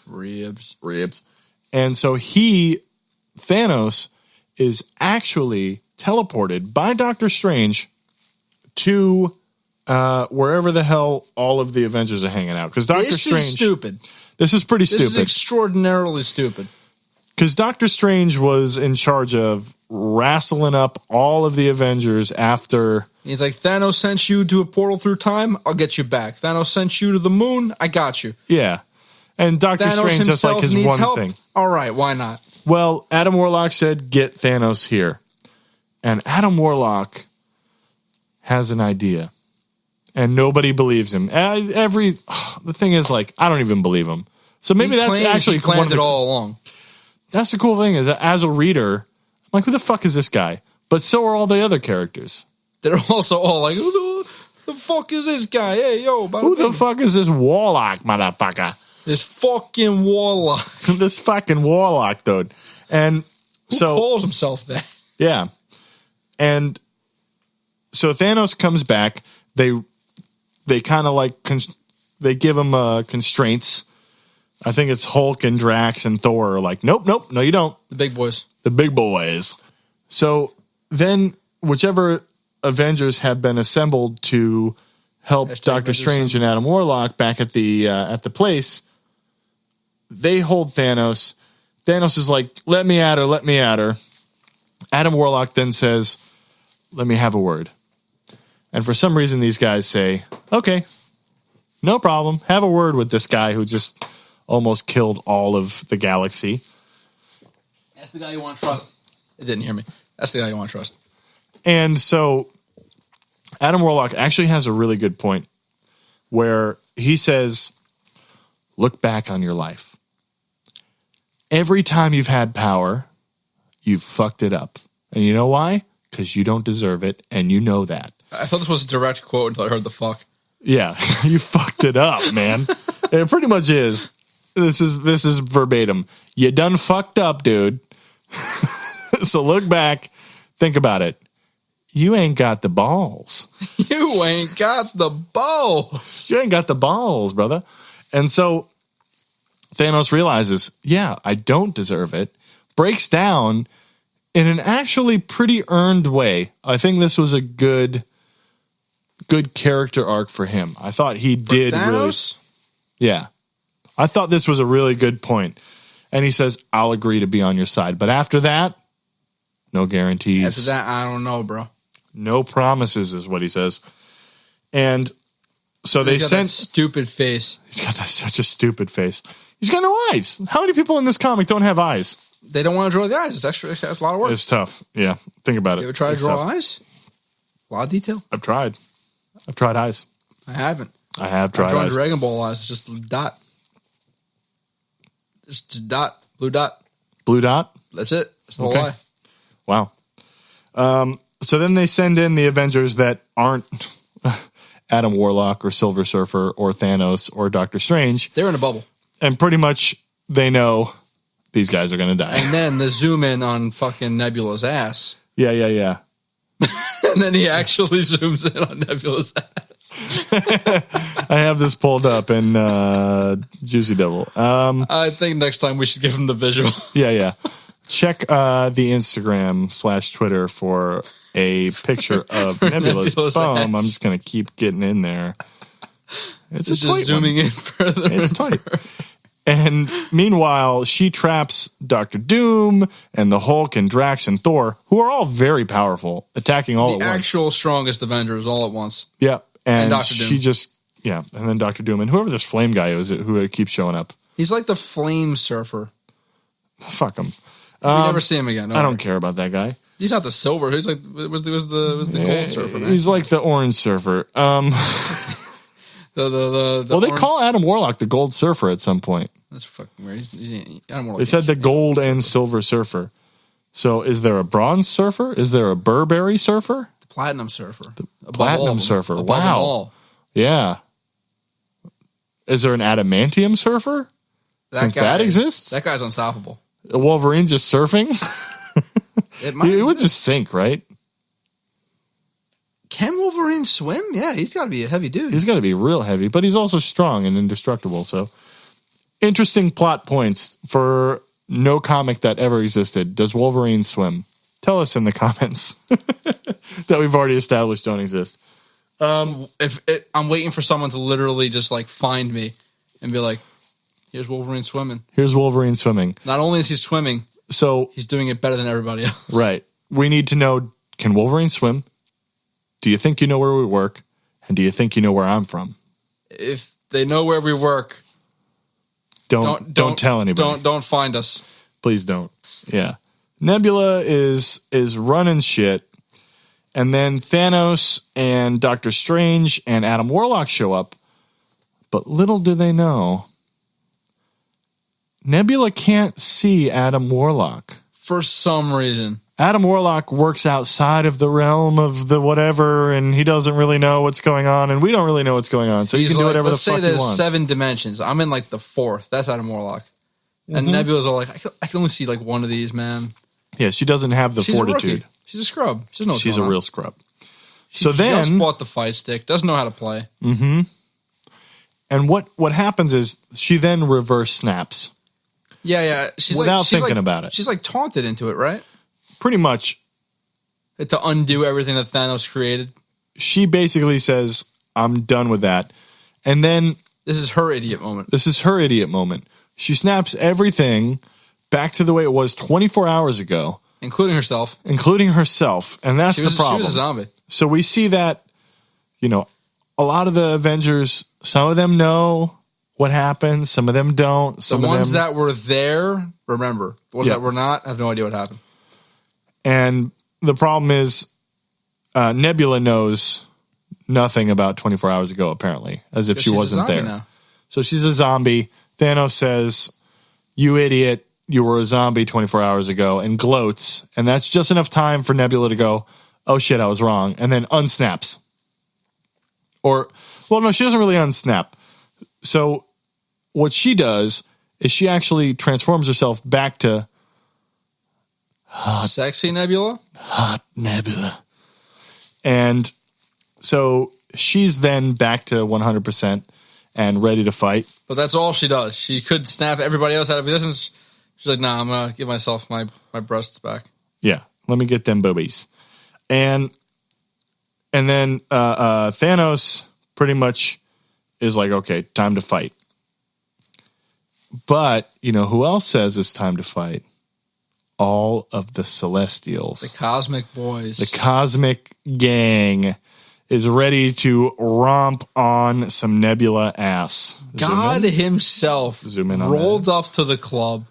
Ribs. And so Thanos, is actually teleported by Doctor Strange to wherever the hell all of the Avengers are hanging out. Because Doctor Strange... This is stupid. This is pretty stupid. This is extraordinarily stupid. Because Doctor Strange was in charge of wrestling up all of the Avengers after... He's like, Thanos sent you to a portal through time, I'll get you back. Thanos sent you to the moon, I got you. Yeah. And Doctor Strange, that's like his one thing. All right, why not? Well, Adam Warlock said, get Thanos here. And Adam Warlock has an idea. And nobody believes him. The thing is, like, I don't even believe him. So maybe that's actually... He planned it all along. That's the cool thing is that as a reader, I'm like, who the fuck is this guy? But so are all the other characters. They're also all like, who the fuck is this guy? Hey, yo. Who the fuck is this Warlock, motherfucker? This fucking Warlock. This fucking Warlock, dude. And who calls himself that? Yeah. And so Thanos comes back. They kind of like, they give him constraints. I think it's Hulk and Drax and Thor are like, nope, no, you don't. The big boys. The big boys. So then whichever Avengers have been assembled to help Doctor Strange and Adam Warlock back at the place, they hold Thanos. Thanos is like, let me at her. Adam Warlock then says, let me have a word. And for some reason, these guys say, okay, no problem. Have a word with this guy who just almost killed all of the galaxy. That's the guy you want to trust. It didn't hear me. That's the guy you want to trust. And so Adam Warlock actually has a really good point where he says, look back on your life. Every time you've had power, you've fucked it up. And you know why? Because you don't deserve it, and you know that. I thought this was a direct quote until I heard the fuck. Yeah, you fucked it up, man. It pretty much is. This is verbatim. You done fucked up, dude. So look back, think about it. You ain't got the balls. You ain't got the balls. You ain't got the balls, brother. And so Thanos realizes, yeah, I don't deserve it. Breaks down in an actually pretty earned way. I think this was a good character arc for him. I thought he did Thanos? Really. Yeah. I thought this was a really good point. And he says, I'll agree to be on your side. But after that, no guarantees. After that, I don't know, bro. No promises is what he says. And so they sent... that stupid face. He's got such a stupid face. He's got no eyes. How many people in this comic don't have eyes? They don't want to draw the eyes. It's extra. It's a lot of work. It's tough. Yeah. Think about it. You ever try to draw eyes? A lot of detail. I've tried eyes. I haven't. I have tried I've drawn eyes. Dragon Ball eyes. It's just a dot. It's just dot. Blue dot. Blue dot? That's it. That's the whole eye. Wow. So then they send in the Avengers that aren't Adam Warlock or Silver Surfer or Thanos or Doctor Strange. They're in a bubble. And pretty much they know these guys are going to die. And then the zoom in on fucking Nebula's ass. Yeah. And then he actually zooms in on Nebula's ass. I have this pulled up in Juicy Devil. I think next time we should give him the visual. Yeah. Check the Instagram/Twitter for a picture of Nebula's bum. ass. I'm just going to keep getting in there. It's Just zooming in further. It's tight. And meanwhile, she traps Doctor Doom and the Hulk and Drax and Thor, who are all very powerful, attacking all at once. The actual strongest Avengers all at once. Yeah. And Dr. Doom. And then Doctor Doom and whoever this flame guy is who keeps showing up. He's like the flame surfer. Fuck him. We never see him again. I don't care about that guy. He's not the silver. He's like was the gold surfer, man. He's like the orange surfer. They call Adam Warlock the gold surfer at some point. That's fucking weird. Adam Warlock. They said the gold and silver surfer. So is there a bronze surfer? Is there a Burberry surfer? The platinum surfer. Platinum surfer. Above Wow. them all. Yeah. Is there an adamantium surfer? Since that exists? That guy's unstoppable. Wolverine just surfing? It might He would exist. just sink, right? Can Wolverine swim? Yeah, he's got to be a heavy dude. He's got to be real heavy, but he's also strong and indestructible. So, interesting plot points for no comic that ever existed. Does Wolverine swim? Tell us in the comments that we've already established don't exist. I'm waiting for someone to literally just like find me and be like, "Here's Wolverine swimming." Here's Wolverine swimming. Not only is he swimming, So, he's doing it better than everybody else. right. We need to know, can Wolverine swim? Do you think you know where we work? And do you think you know where I'm from? If they know where we work, Don't tell anybody. Don't find us. Please don't. Yeah. Nebula is running shit. And then Thanos and Doctor Strange and Adam Warlock show up. But little do they know, Nebula can't see Adam Warlock. For some reason. Adam Warlock works outside of the realm of the whatever, and he doesn't really know what's going on, and we don't really know what's going on. So he can do whatever the fuck he wants. Let's say there's 7 dimensions. I'm in like the 4th. That's Adam Warlock. And Nebula's all like, I can only see like one of these, man. Yeah, she doesn't have the She's fortitude. a rookie. She's a scrub. She doesn't know what's She's going a on. real scrub. She So then, just bought the fight stick. Doesn't know how to play. and what happens is she then reverse snaps. Yeah. She's Without she's thinking about it. She's like taunted into it, right? Pretty much, To undo everything that Thanos created. she basically says, I'm done with that. And then This is her idiot moment. this is her idiot moment. She snaps everything back to the way it was 24 hours ago, Including herself. including herself. And that's the problem. She was a zombie. So we see that, a lot of the Avengers, some of them know what happened, some of them don't. The Some of ones them, that were there, remember. The ones Yeah. that were not, have no idea what happened. And the problem is, Nebula knows nothing about 24 hours ago, apparently, as if she She's a wasn't zombie there. now. So she's a zombie. Thanos says, you idiot, you were a zombie 24 hours ago, and gloats. And that's just enough time for Nebula to go, oh shit, I was wrong, and then unsnaps. No, she doesn't really unsnap. So what she does is she actually transforms herself back to Sexy Nebula? hot Nebula. And so she's then back to 100% and ready to fight. But that's all she does. She could snap everybody else out of existence. She's like, nah, I'm going to give myself my breasts back. Yeah, let me get them boobies. And then Thanos pretty much is like, okay, time to fight. But, who else says it's time to fight? All of the Celestials. The Cosmic Boys. The Cosmic Gang is ready to romp on some Nebula ass. God himself Zoom in on rolled that. up to the club,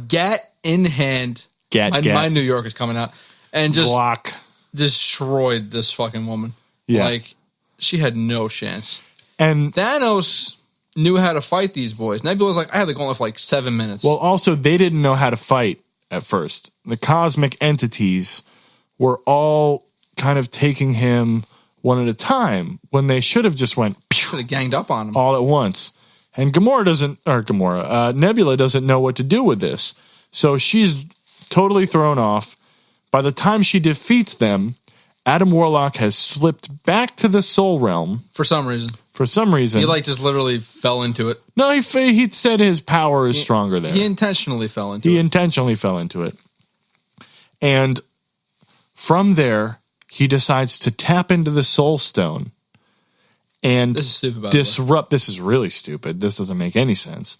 gat in hand. Gat. My New York is coming out. And just Glock. destroyed this fucking woman. Yeah. Like, she had no chance. And Thanos knew how to fight these boys. Nebula's like, I had the gauntlet for like 7 minutes. well, also they didn't know how to fight at first. The cosmic entities were all kind of taking him one at a time when they should have just went Should have ganged up on him. all at once. And Nebula doesn't know what to do with this. So she's totally thrown off. By the time she defeats them, Adam Warlock has slipped back to the Soul Realm. For some reason. He just literally fell into it. No, he said his power is stronger there. He intentionally fell into it. And from there, he decides to tap into the Soul Stone and This is stupid, by disrupt. This is really stupid. This doesn't make any sense.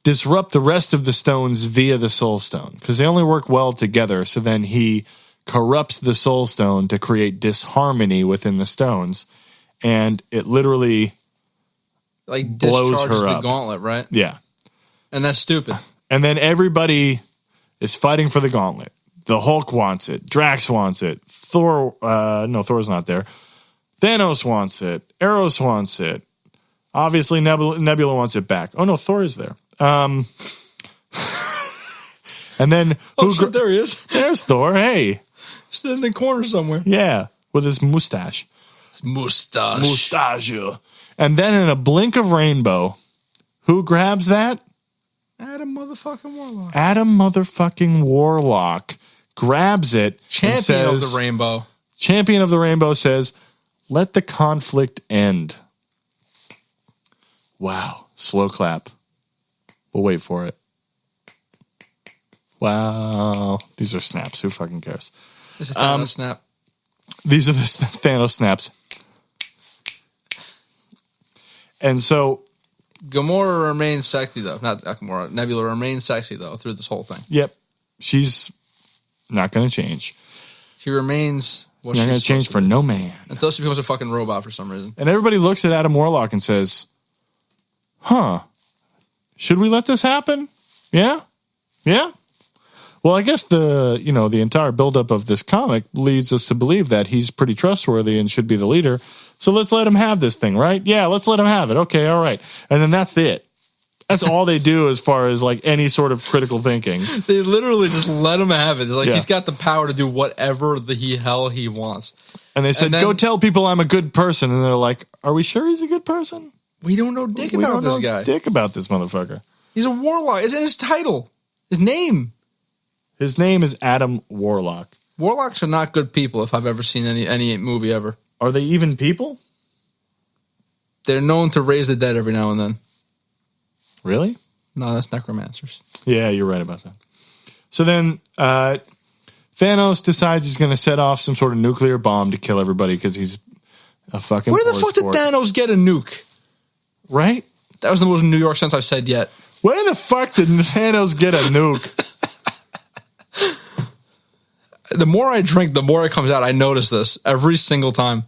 Disrupt the rest of the stones via the Soul Stone because they only work well together. So then he corrupts the Soul Stone to create disharmony within the stones, and it literally like blows discharges her the up. gauntlet, right? Yeah. And that's stupid. And then everybody is fighting for the gauntlet. The Hulk wants it. Drax wants it. Thor's not there. Thanos wants it. Eros wants it. Obviously, Nebula wants it back. Oh, no, Thor is there. And then... there he is. There's Thor. Hey. Still in the corner somewhere. Yeah, with his mustache. Mustache. And then in a blink of rainbow, who grabs that? Adam motherfucking Warlock grabs it. Champion of the rainbow. Champion of the rainbow says, let the conflict end. Wow. Slow clap. We'll wait for it. Wow. These are snaps. Who fucking cares? It's a Thanos snap. These are the Thanos snaps. And so... Gamora remains sexy, though. Not Gamora. Nebula remains sexy, though, through this whole thing. Yep. She's not going to change. She remains... She's not going to change for no man. Until she becomes a fucking robot for some reason. And everybody looks at Adam Warlock and says, should we let this happen? Yeah? Yeah? Well, I guess the entire buildup of this comic leads us to believe that he's pretty trustworthy and should be the leader. So let's let him have this thing, right? Yeah, let's let him have it. Okay, all right. And then that's it. That's all they do as far as like any sort of critical thinking. They literally just let him have it. It's like Yeah. he's got the power to do whatever the hell he wants. And they said, go tell people I'm a good person. And they're like, are we sure he's a good person? We don't know dick about this guy. Dick about this motherfucker. He's a warlock. It's in his title. His name. His name is Adam Warlock. Warlocks are not good people if I've ever seen any movie ever. Are they even people? They're known to raise the dead every now and then. Really? No, that's necromancers. Yeah, you're right about that. So then Thanos decides he's going to set off some sort of nuclear bomb to kill everybody because he's a fucking... Where the fuck did Thanos get a nuke? Right? That was the most New York sense I've said yet. Where the fuck did Thanos get a nuke? The more I drink, the more it comes out. I notice this every single time.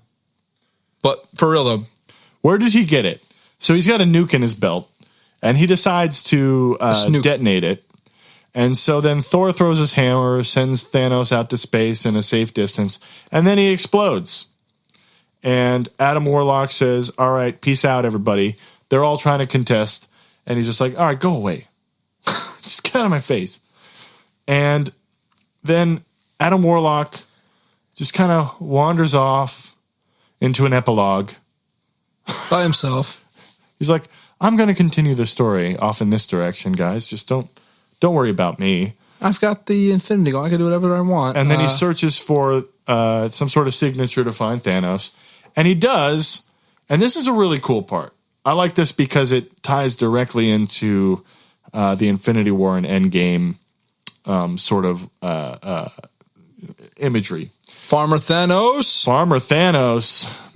But for real, though. Where did he get it? So he's got a nuke in his belt, and he decides to detonate it. And so then Thor throws his hammer, sends Thanos out to space in a safe distance, and then he explodes. And Adam Warlock says, all right, peace out, everybody. They're all trying to contest. And he's just like, all right, go away. Just get out of my face. And then Adam Warlock just kind of wanders off into an epilogue. By himself. He's like, I'm going to continue the story off in this direction, guys. Just don't worry about me. I've got the Infinity Gauntlet. I can do whatever I want. And then he searches for some sort of signature to find Thanos. And he does. And this is a really cool part. I like this because it ties directly into the Infinity War and Endgame sort of imagery. Farmer Thanos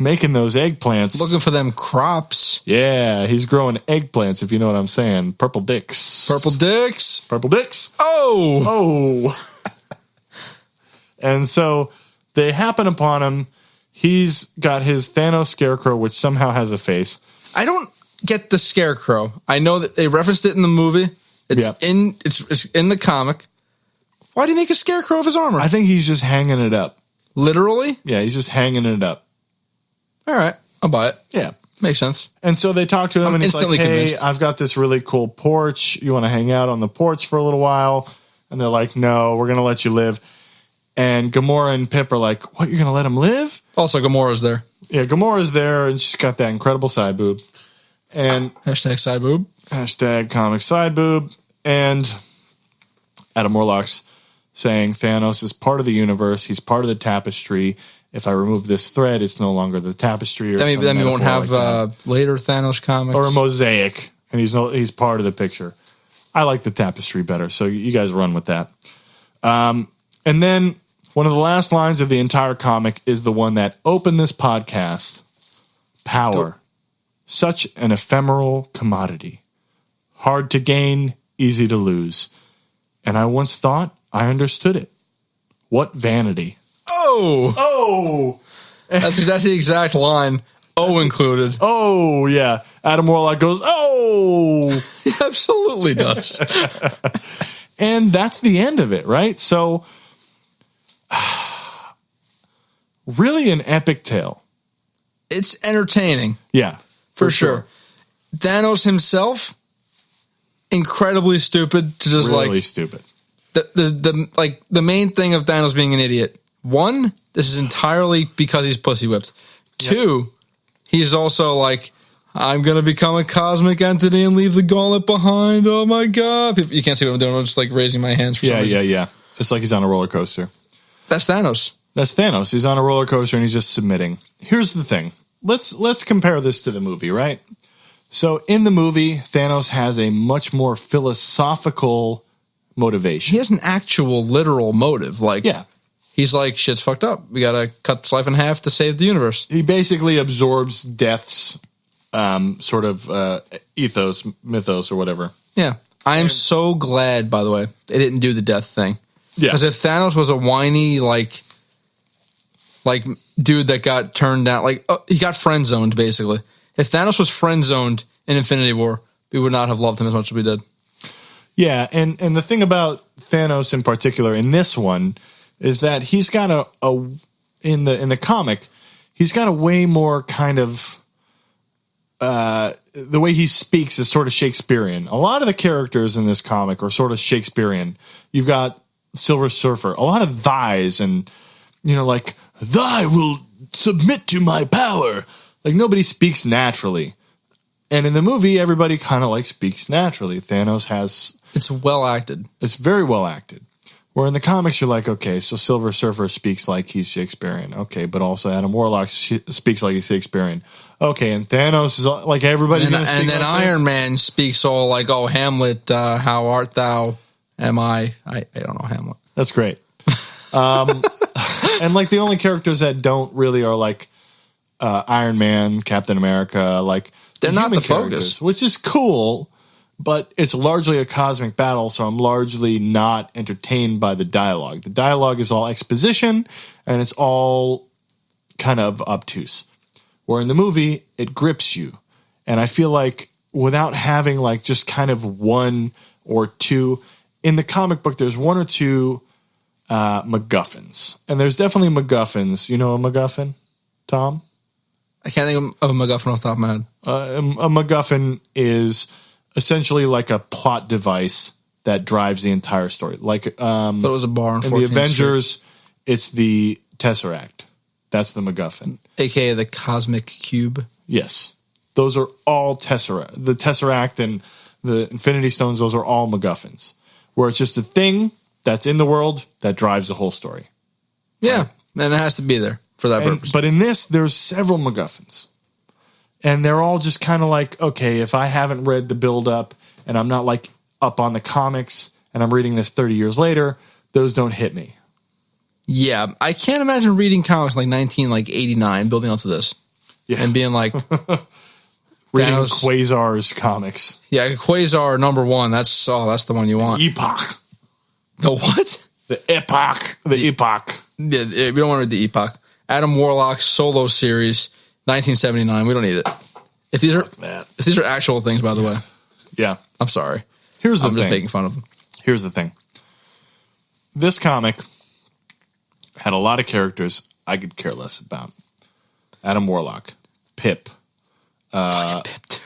making those eggplants. Looking for them crops. Yeah, he's growing eggplants, if you know what I'm saying. Purple dicks. Oh. And so they happen upon him. He's got his Thanos Scarecrow, which somehow has a face. I don't get the Scarecrow. I know that they referenced it in the movie. It's in the comic. Why do you make a Scarecrow of his armor? I think he's just hanging it up. Literally? Yeah, he's just hanging it up. All right, I'll buy it. Yeah. Makes sense. And so they talk to him, and he's like, hey, convinced. I've got this really cool porch. You want to hang out on the porch for a little while? And they're like, no, we're going to let you live. And Gamora and Pip are like, what, you're going to let him live? Also, Gamora's there. Yeah, Gamora's there, and she's got that incredible side boob. And Hashtag side boob. Hashtag comic side boob. And Adam Warlock's saying Thanos is part of the universe. He's part of the tapestry. If I remove this thread, it's no longer the tapestry. Or then we won't have later Thanos comics. Or a mosaic, and he's part of the picture. I like the tapestry better, so you guys run with that. And then one of the last lines of the entire comic is the one that opened this podcast. Power. Such an ephemeral commodity. Hard to gain, easy to lose. And I once thought I understood it. What vanity. Oh! That's the exact line. Oh included. Oh, yeah. Adam Warlock goes, oh! He absolutely does. And that's the end of it, right? So, really an epic tale. It's entertaining. Yeah. For sure. Thanos himself, incredibly stupid to just really stupid. The main thing of Thanos being an idiot. One, this is entirely because he's pussy whipped. Yep. Two, he's also like, I'm going to become a cosmic entity and leave the gauntlet behind. Oh my God. You can't see what I'm doing. I'm just like raising my hands for some reason. Yeah. It's like he's on a roller coaster. That's Thanos. He's on a roller coaster and he's just submitting. Here's the thing. Let's compare this to the movie, right? So in the movie, Thanos has a much more philosophical motivation. He has an actual literal motive. He's like, shit's fucked up. We got to cut this life in half to save the universe. He basically absorbs death's sort of mythos or whatever. Yeah. I am so glad, by the way, they didn't do the death thing. Yeah. Because if Thanos was a whiny, like dude that got turned down, he got friend zoned, basically. If Thanos was friend zoned in Infinity War, we would not have loved him as much as we did. Yeah, and the thing about Thanos in particular in this one is that he's got in the comic, he's got a way more kind of the way he speaks is sort of Shakespearean. A lot of the characters in this comic are sort of Shakespearean. You've got Silver Surfer, a lot of thys, and like, thy will submit to my power. Like, nobody speaks naturally. And in the movie, everybody kind of speaks naturally. Thanos has... It's well acted. It's very well acted. Where in the comics, you're like, okay, so Silver Surfer speaks like he's Shakespearean. Okay, but also Adam Warlock speaks like he's Shakespearean. Okay, and Thanos is like everybody's going to speak. And then Iron Man speaks all like, oh, Hamlet, how art thou? Am I don't know Hamlet. That's great. And the only characters that don't really are Iron Man, Captain America, they're not the focus, which is cool, but it's largely a cosmic battle, so I'm largely not entertained by the dialogue. The dialogue is all exposition, and it's all kind of obtuse. Where in the movie, it grips you. And I feel like without having just kind of one or two, in the comic book, there's one or two MacGuffins. And there's definitely MacGuffins. You know a MacGuffin, Tom? I can't think of a MacGuffin off the top of my head. A MacGuffin is essentially like a plot device that drives the entire story. I thought it was a bar in the Avengers, it's the Tesseract. That's the MacGuffin. AKA the Cosmic Cube. Yes. Those are all Tesseract. The Tesseract and the Infinity Stones, those are all MacGuffins. Where it's just a thing that's in the world that drives the whole story. Yeah, and it has to be there for that purpose. But in this, there's several MacGuffins. And they're all just kind of okay, if I haven't read the build-up and I'm not up on the comics and I'm reading this 30 years later, those don't hit me. Yeah, I can't imagine reading comics 1989, building up to this. Yeah. And being reading Thanos, Quasar's comics. Yeah, Quasar #1, that's the one you want. Epoch. The what? The Epoch. The Epoch. Yeah, we don't want to read the Epoch. Adam Warlock's solo series, 1979. We don't need it. If these are actual things, by the way. Yeah. I'm sorry. I'm just making fun of them. Here's the thing. This comic had a lot of characters I could care less about. Adam Warlock. Pip. Fucking Pip, dude.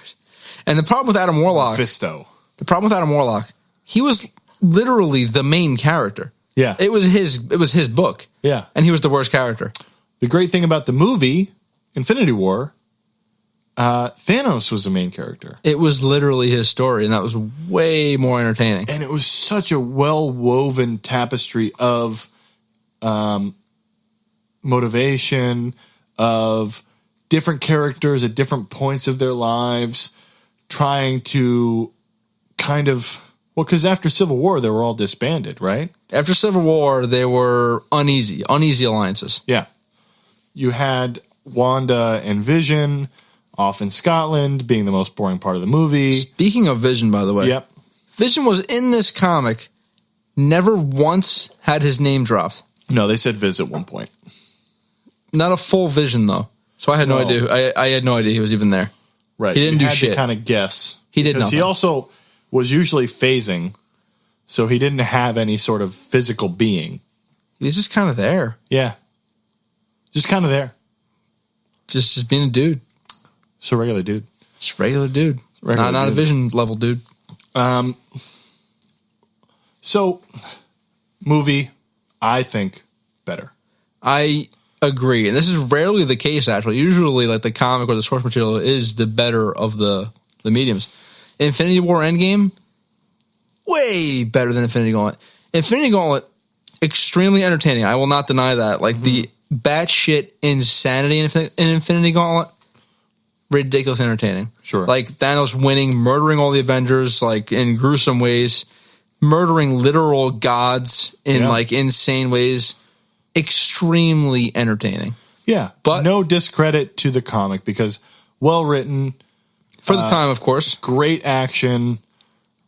And the problem with Adam Warlock... Fisto. The problem with Adam Warlock, he was literally the main character. Yeah. It was his book. Yeah. And he was the worst character. The great thing about the movie, Infinity War, Thanos was the main character. It was literally his story, and that was way more entertaining. And it was such a well-woven tapestry of motivation, of different characters at different points of their lives, trying to kind of... Well, because after Civil War, they were all disbanded, right? After Civil War, they were uneasy alliances. Yeah. You had Wanda and Vision off in Scotland, being the most boring part of the movie. Speaking of Vision, by the way. Yep. Vision was in this comic, never once had his name dropped. No, they said Viz at one point. Not a full Vision, though. So I had no idea. I had no idea he was even there. Right. He didn't do shit. To kind of guess. He did nothing. Because he also was usually phasing, so he didn't have any sort of physical being. He was just kind of there. Yeah. Just kind of there. Just being a dude. Just a regular dude. Just a regular dude. Not a Vision level dude. So, movie, I think, better. I agree. And this is rarely the case, actually. Usually, like, the comic or the source material is the better of the mediums. Infinity War Endgame, way better than Infinity Gauntlet. Infinity Gauntlet, extremely entertaining. I will not deny that. Like, the batshit insanity in Infinity Gauntlet, ridiculous entertaining. Sure. Like, Thanos winning, murdering all the Avengers, like, in gruesome ways, murdering literal gods in, like, insane ways. Extremely entertaining. Yeah. But no discredit to the comic, because well-written... For the time, of course. Great action,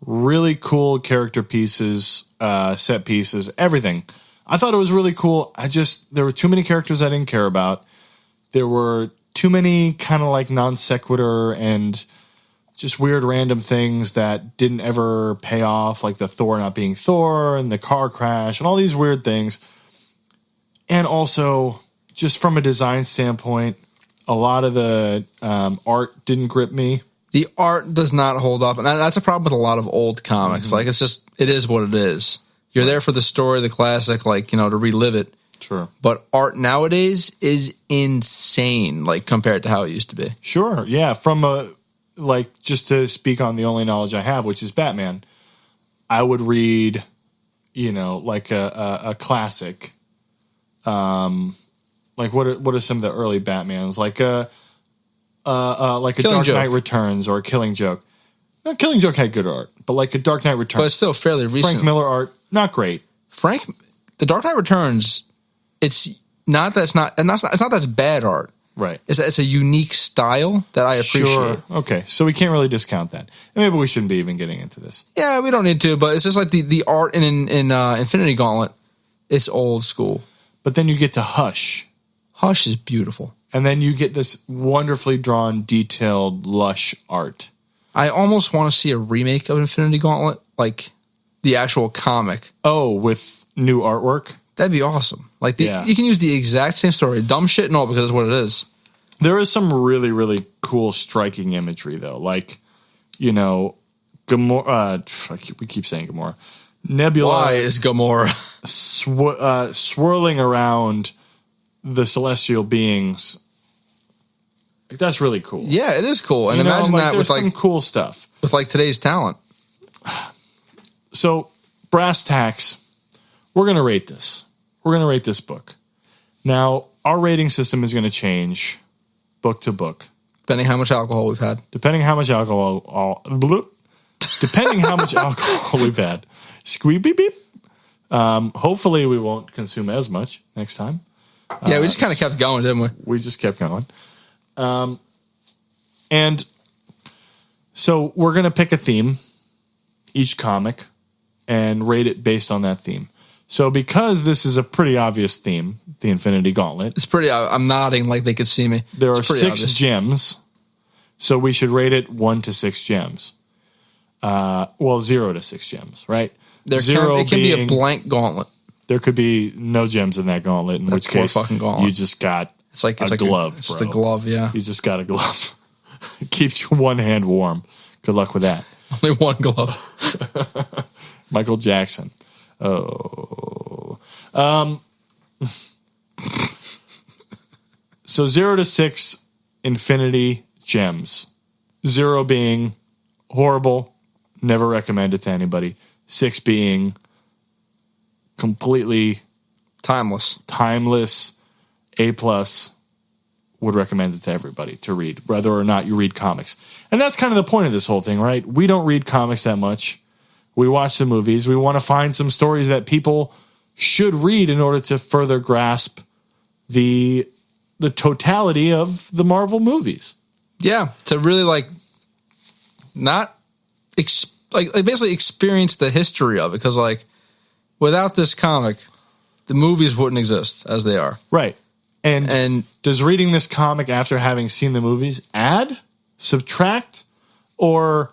really cool character pieces, set pieces, everything. I thought it was really cool. There were too many characters I didn't care about. There were too many kind of like non sequitur and just weird random things that didn't ever pay off, like the Thor not being Thor and the car crash and all these weird things. And also, just from a design standpoint, a lot of the art didn't grip me. The art does not hold up. And that's a problem with a lot of old comics. Like, it is what it is. You're there for the story, the classic, like, to relive it. Sure. But art nowadays is insane, like, compared to how it used to be. Sure. Yeah. Just to speak on the only knowledge I have, which is Batman, I would read, like a classic, like what are some of the early Batmans? Like a Dark Knight Returns or a Killing Joke. No, Killing Joke had good art, but like a Dark Knight Returns. But it's still fairly recent. Frank Miller art, not great. The Dark Knight Returns, it's not that it's bad art. Right. It's a unique style that I appreciate. Sure. Okay, so we can't really discount that. And maybe we shouldn't be even getting into this. Yeah, we don't need to, but it's just like the art in Infinity Gauntlet, it's old school. But then you get to Hush. Hush is beautiful. And then you get this wonderfully drawn, detailed, lush art. I almost want to see a remake of Infinity Gauntlet, like the actual comic. Oh, with new artwork? That'd be awesome. Like, you can use the exact same story. Dumb shit and all, because it's what it is. There is some really, really cool, striking imagery, though. Like, Gamora... we keep saying Gamora. Nebula... Why is Gamora? Swirling around the celestial beings. Like, that's really cool. Yeah, it is cool. And imagine that with some cool stuff. With like today's talent. So, brass tacks, we're going to rate this. We're going to rate this book. Now, our rating system is going to change book to book. Depending how much alcohol we've had. Depending how much alcohol we've had. Squeak beep beep. Hopefully we won't consume as much next time. Yeah, we just kind of kept going, didn't we? We just kept going. And so we're going to pick a theme, each comic, and rate it based on that theme. So because this is a pretty obvious theme, the Infinity Gauntlet. It's pretty, I'm nodding like they could see me. There are 6 gems, so we should rate it 1 to 6 gems. 0 to 6 gems, right? It can be a blank gauntlet. There could be no gems in that gauntlet, in which case you just got a glove, It's bro. the glove, yeah. You just got a glove. It keeps your one hand warm. Good luck with that. Only one glove. Michael Jackson. Oh. So 0 to 6 Infinity Gems. 0 being horrible, never recommend it to anybody. 6 being completely Timeless. A+, would recommend it to everybody to read, whether or not you read comics. And that's kind of the point of this whole thing, right? We don't read comics that much. We watch the movies. We want to find some stories that people should read in order to further grasp the totality of the Marvel movies. Yeah, to really not basically experience the history of it, because without this comic, the movies wouldn't exist as they are. Right. And does reading this comic after having seen the movies add, subtract, or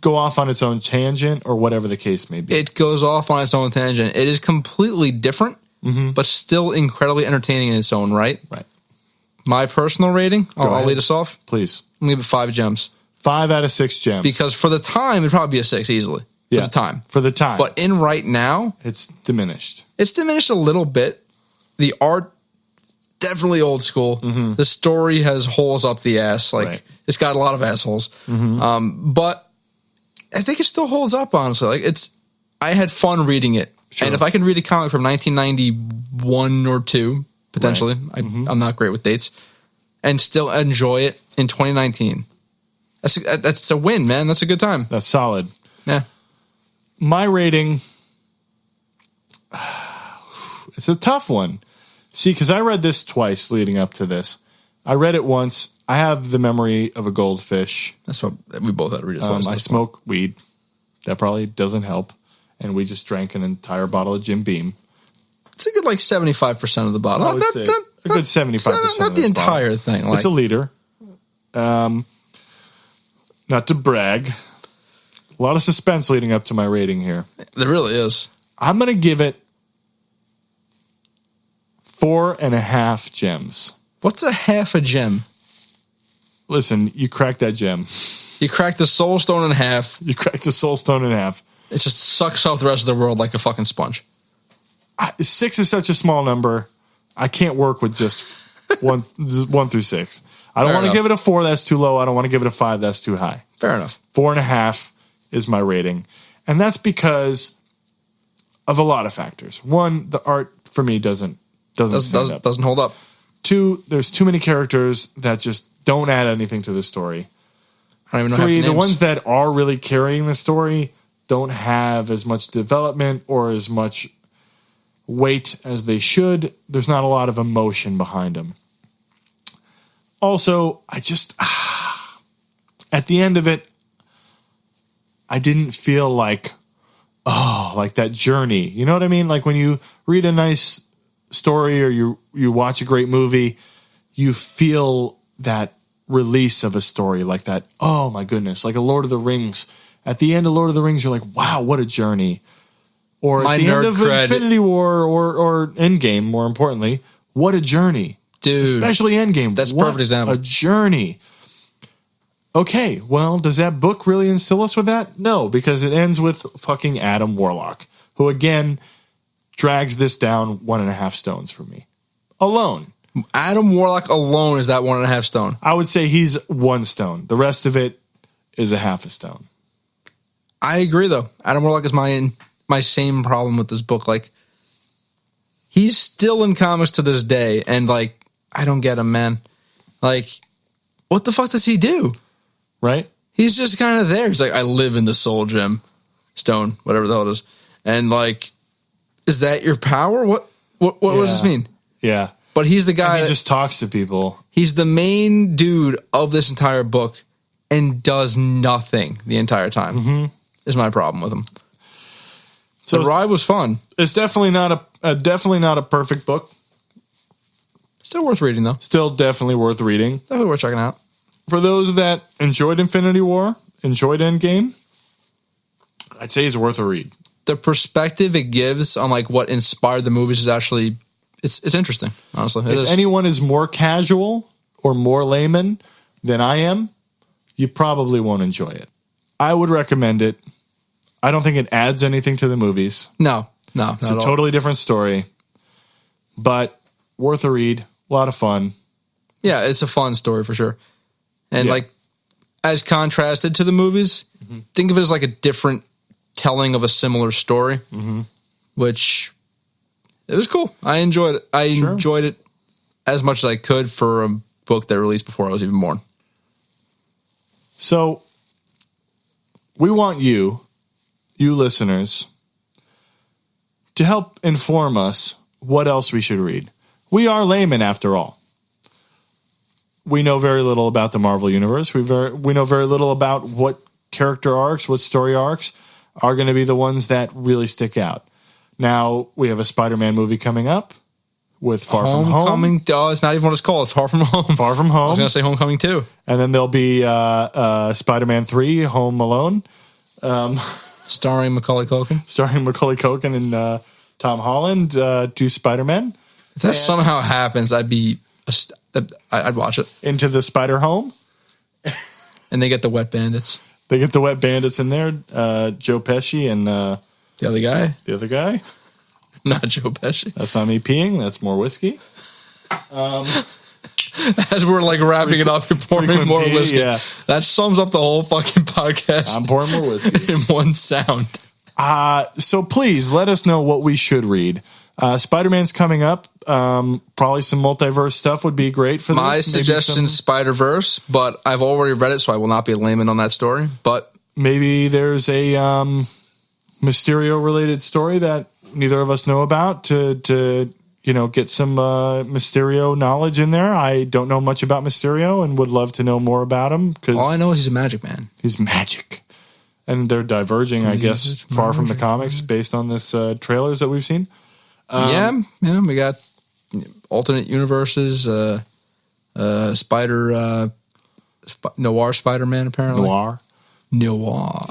go off on its own tangent, or whatever the case may be? It goes off on its own tangent. It is completely different, but still incredibly entertaining in its own right. Right. My personal rating, I'll lead us off. Please. I'm going to give it 5 gems. 5 out of 6 gems. Because for the time, it'd probably be a 6 easily. For the time. For the time. But in right now, it's diminished. It's diminished a little bit. The art, definitely old school. Mm-hmm. The story has holes up the ass. It's got a lot of assholes. Mm-hmm. But I think it still holds up, honestly. I had fun reading it. Sure. And if I can read a comic from 1991 or 2, potentially, right. I'm not great with dates, and still enjoy it in 2019, that's a win, man. That's a good time. That's solid. Yeah. My rating, it's a tough one. See, because I read this twice leading up to this. I read it once. I have the memory of a goldfish. That's what we both had to read it twice. I smoke weed. That probably doesn't help. And we just drank an entire bottle of Jim Beam. It's a good 75% of the bottle. I would say a good 75%. Not the entire thing. It's a liter. Not to brag. A lot of suspense leading up to my rating here. There really is. I'm going to give it 4.5 gems. What's a half a gem? Listen, you crack that gem. You crack the soul stone in half. You crack the soul stone in half. It just sucks off the rest of the world like a fucking sponge. 6 is such a small number. I can't work with just 1 through 6. I don't want to give it a 4. That's too low. I don't want to give it a 5. That's too high. Fair enough. 4.5 is my rating. And that's because of a lot of factors. 1, the art for me doesn't stand up. Doesn't hold up. 2, there's too many characters that just don't add anything to the story. I don't even know 3, half the the ones that are really carrying the story don't have as much development or as much weight as they should. There's not a lot of emotion behind them. Also, I just at the end of it, I didn't feel like that journey. You know what I mean? Like when you read a nice story or you watch a great movie, you feel that release of a story like that. Oh my goodness. Like a Lord of the Rings. At the end of Lord of the Rings, you're like, wow, what a journey. Or at the end of Infinity War or Endgame, more importantly, what a journey. Dude. Especially Endgame. That's a perfect example. A journey. Okay, well, does that book really instill us with that? No, because it ends with fucking Adam Warlock, who again drags this down 1.5 stones for me. Alone. Adam Warlock alone is that 1.5 stone. I would say he's 1 stone. The rest of it is a half a stone. I agree, though. Adam Warlock is my same problem with this book. He's still in comics to this day, and I don't get him, man. What the fuck does he do? Right? He's just kind of there. He's like, I live in the soul gem stone, whatever the hell it is. And is that your power? What does this mean? Yeah. But he's the guy that just talks to people. He's the main dude of this entire book and does nothing the entire time. Mm-hmm. Is my problem with him. So the ride was fun. It's definitely not a perfect book. Still worth reading, though. Still definitely worth reading. Definitely worth checking out. For those that enjoyed Infinity War, enjoyed Endgame, I'd say it's worth a read. The perspective it gives on what inspired the movies is actually it's interesting. Honestly, if anyone is more casual or more layman than I am, you probably won't enjoy it. I would recommend it. I don't think it adds anything to the movies. No. It's a totally different story. but worth a read. A lot of fun. Yeah, it's a fun story for sure. And like, as contrasted to the movies, think of it as like a different telling of a similar story, which it was cool. I enjoyed it. I enjoyed it as much as I could for a book that released before I was even born. So we want you listeners, to help inform us what else we should read. We are laymen after all. We know very little about the Marvel Universe. We know very little about what character arcs, what story arcs are going to be the ones that really stick out. Now, we have a Spider-Man movie coming up with Far From Home. Homecoming. Oh, it's not even what it's called. It's Far From Home. Far From Home. I was going to say Homecoming 2. And then there'll be Spider-Man 3, Home Alone. Starring Macaulay Culkin. And Tom Holland, do Spider-Man. If that somehow happens, I'd watch it. Into the Spider Home. And they get the Wet Bandits. They get the Wet Bandits in there. Joe Pesci and the other guy. The other guy. Not Joe Pesci. That's not me peeing. That's more whiskey. As we're like wrapping it up, you're pouring more whiskey. Yeah. That sums up the whole fucking podcast. I'm pouring more whiskey. In one sound. So please let us know what we should read. Spider-Man's coming up. Probably some multiverse stuff would be great for this. My suggestion, Spider-Verse, but I've already read it, so I will not be a layman on that story. But maybe there's a Mysterio-related story that neither of us know about to get some Mysterio knowledge in there. I don't know much about Mysterio and would love to know more about him. Cause all I know is he's a magic man. He's magic. And they're diverging, I guess, far from the comics based on this trailers that we've seen. Yeah, we got alternate universes, Noir Spider-Man, apparently. Noir.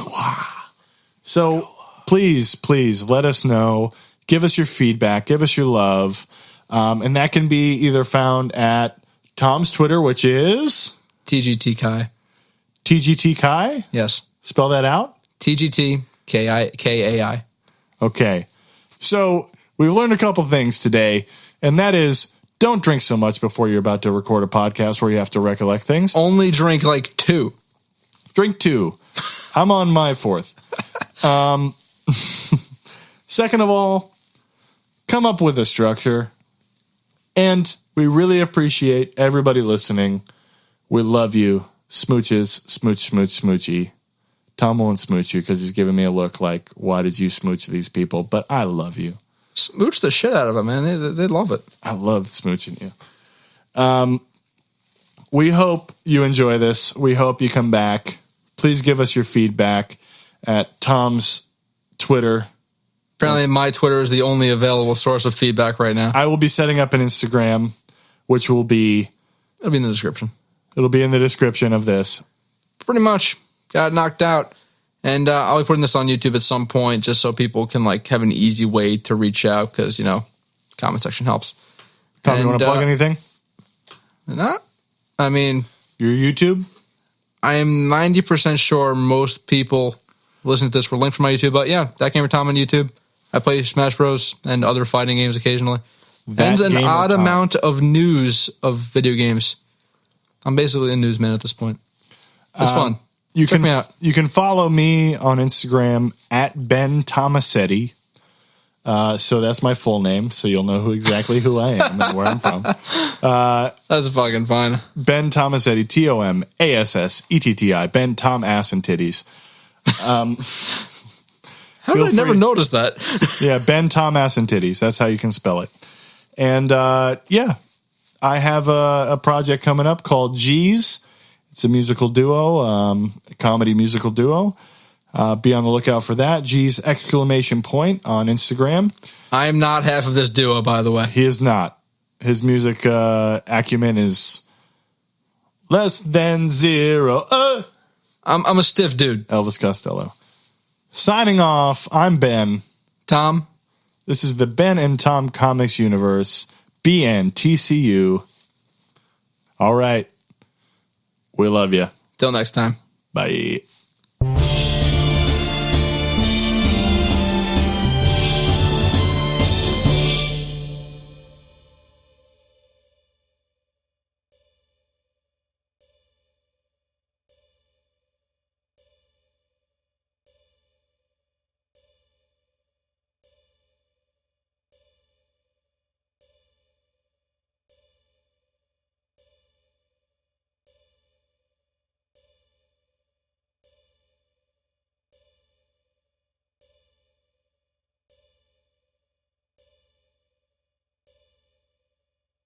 So please let us know. Give us your feedback. Give us your love. And that can be either found at Tom's Twitter, which is... tgtkai. tgtkai? Yes. Spell that out? tgtkai. Okay. So we've learned a couple things today, and that is don't drink so much before you're about to record a podcast where you have to recollect things. Only drink like 2. Drink 2. I'm on my 4th. Second of all, come up with a structure. And we really appreciate everybody listening. We love you. Smooches, smooch, smoochy. Tom won't smooch you because he's giving me a look like, why did you smooch these people? But I love you. Smooch the shit out of it, man. They love it. I love smooching you. We hope you enjoy this. We hope you come back. Please give us your feedback at Tom's Twitter. Apparently my Twitter is the only available source of feedback right now. I will be setting up an Instagram, which will be... It'll be in the description. It'll be in the description of this. Pretty much. Got knocked out. And I'll be putting this on YouTube at some point just so people can like have an easy way to reach out because, comment section helps. Tom, you want to plug anything? Not. I mean... Your YouTube? I am 90% sure most people listening to this were linked from my YouTube. But yeah, That Gamer Tom on YouTube. I play Smash Bros. And other fighting games occasionally. And an odd amount of news of video games. I'm basically a newsman at this point. It's fun. Check me out. You can follow me on Instagram at Ben Tomasetti. So that's my full name, so you'll know exactly who I am and where I'm from. That's fucking fine. Ben Tomasetti, TOMASSETTI. Ben Tom Ass and Titties. How did I never notice that? Yeah, Ben Tom Ass and Titties. That's how you can spell it. And I have a project coming up called G's. It's a musical duo, a comedy musical duo. Be on the lookout for that. G's ! On Instagram. I am not half of this duo, by the way. He is not. His music acumen is less than 0. I'm a stiff dude. Elvis Costello. Signing off, I'm Ben. Tom. This is the Ben and Tom Comics Universe. B&TCU. All right. We love you. Till next time. Bye.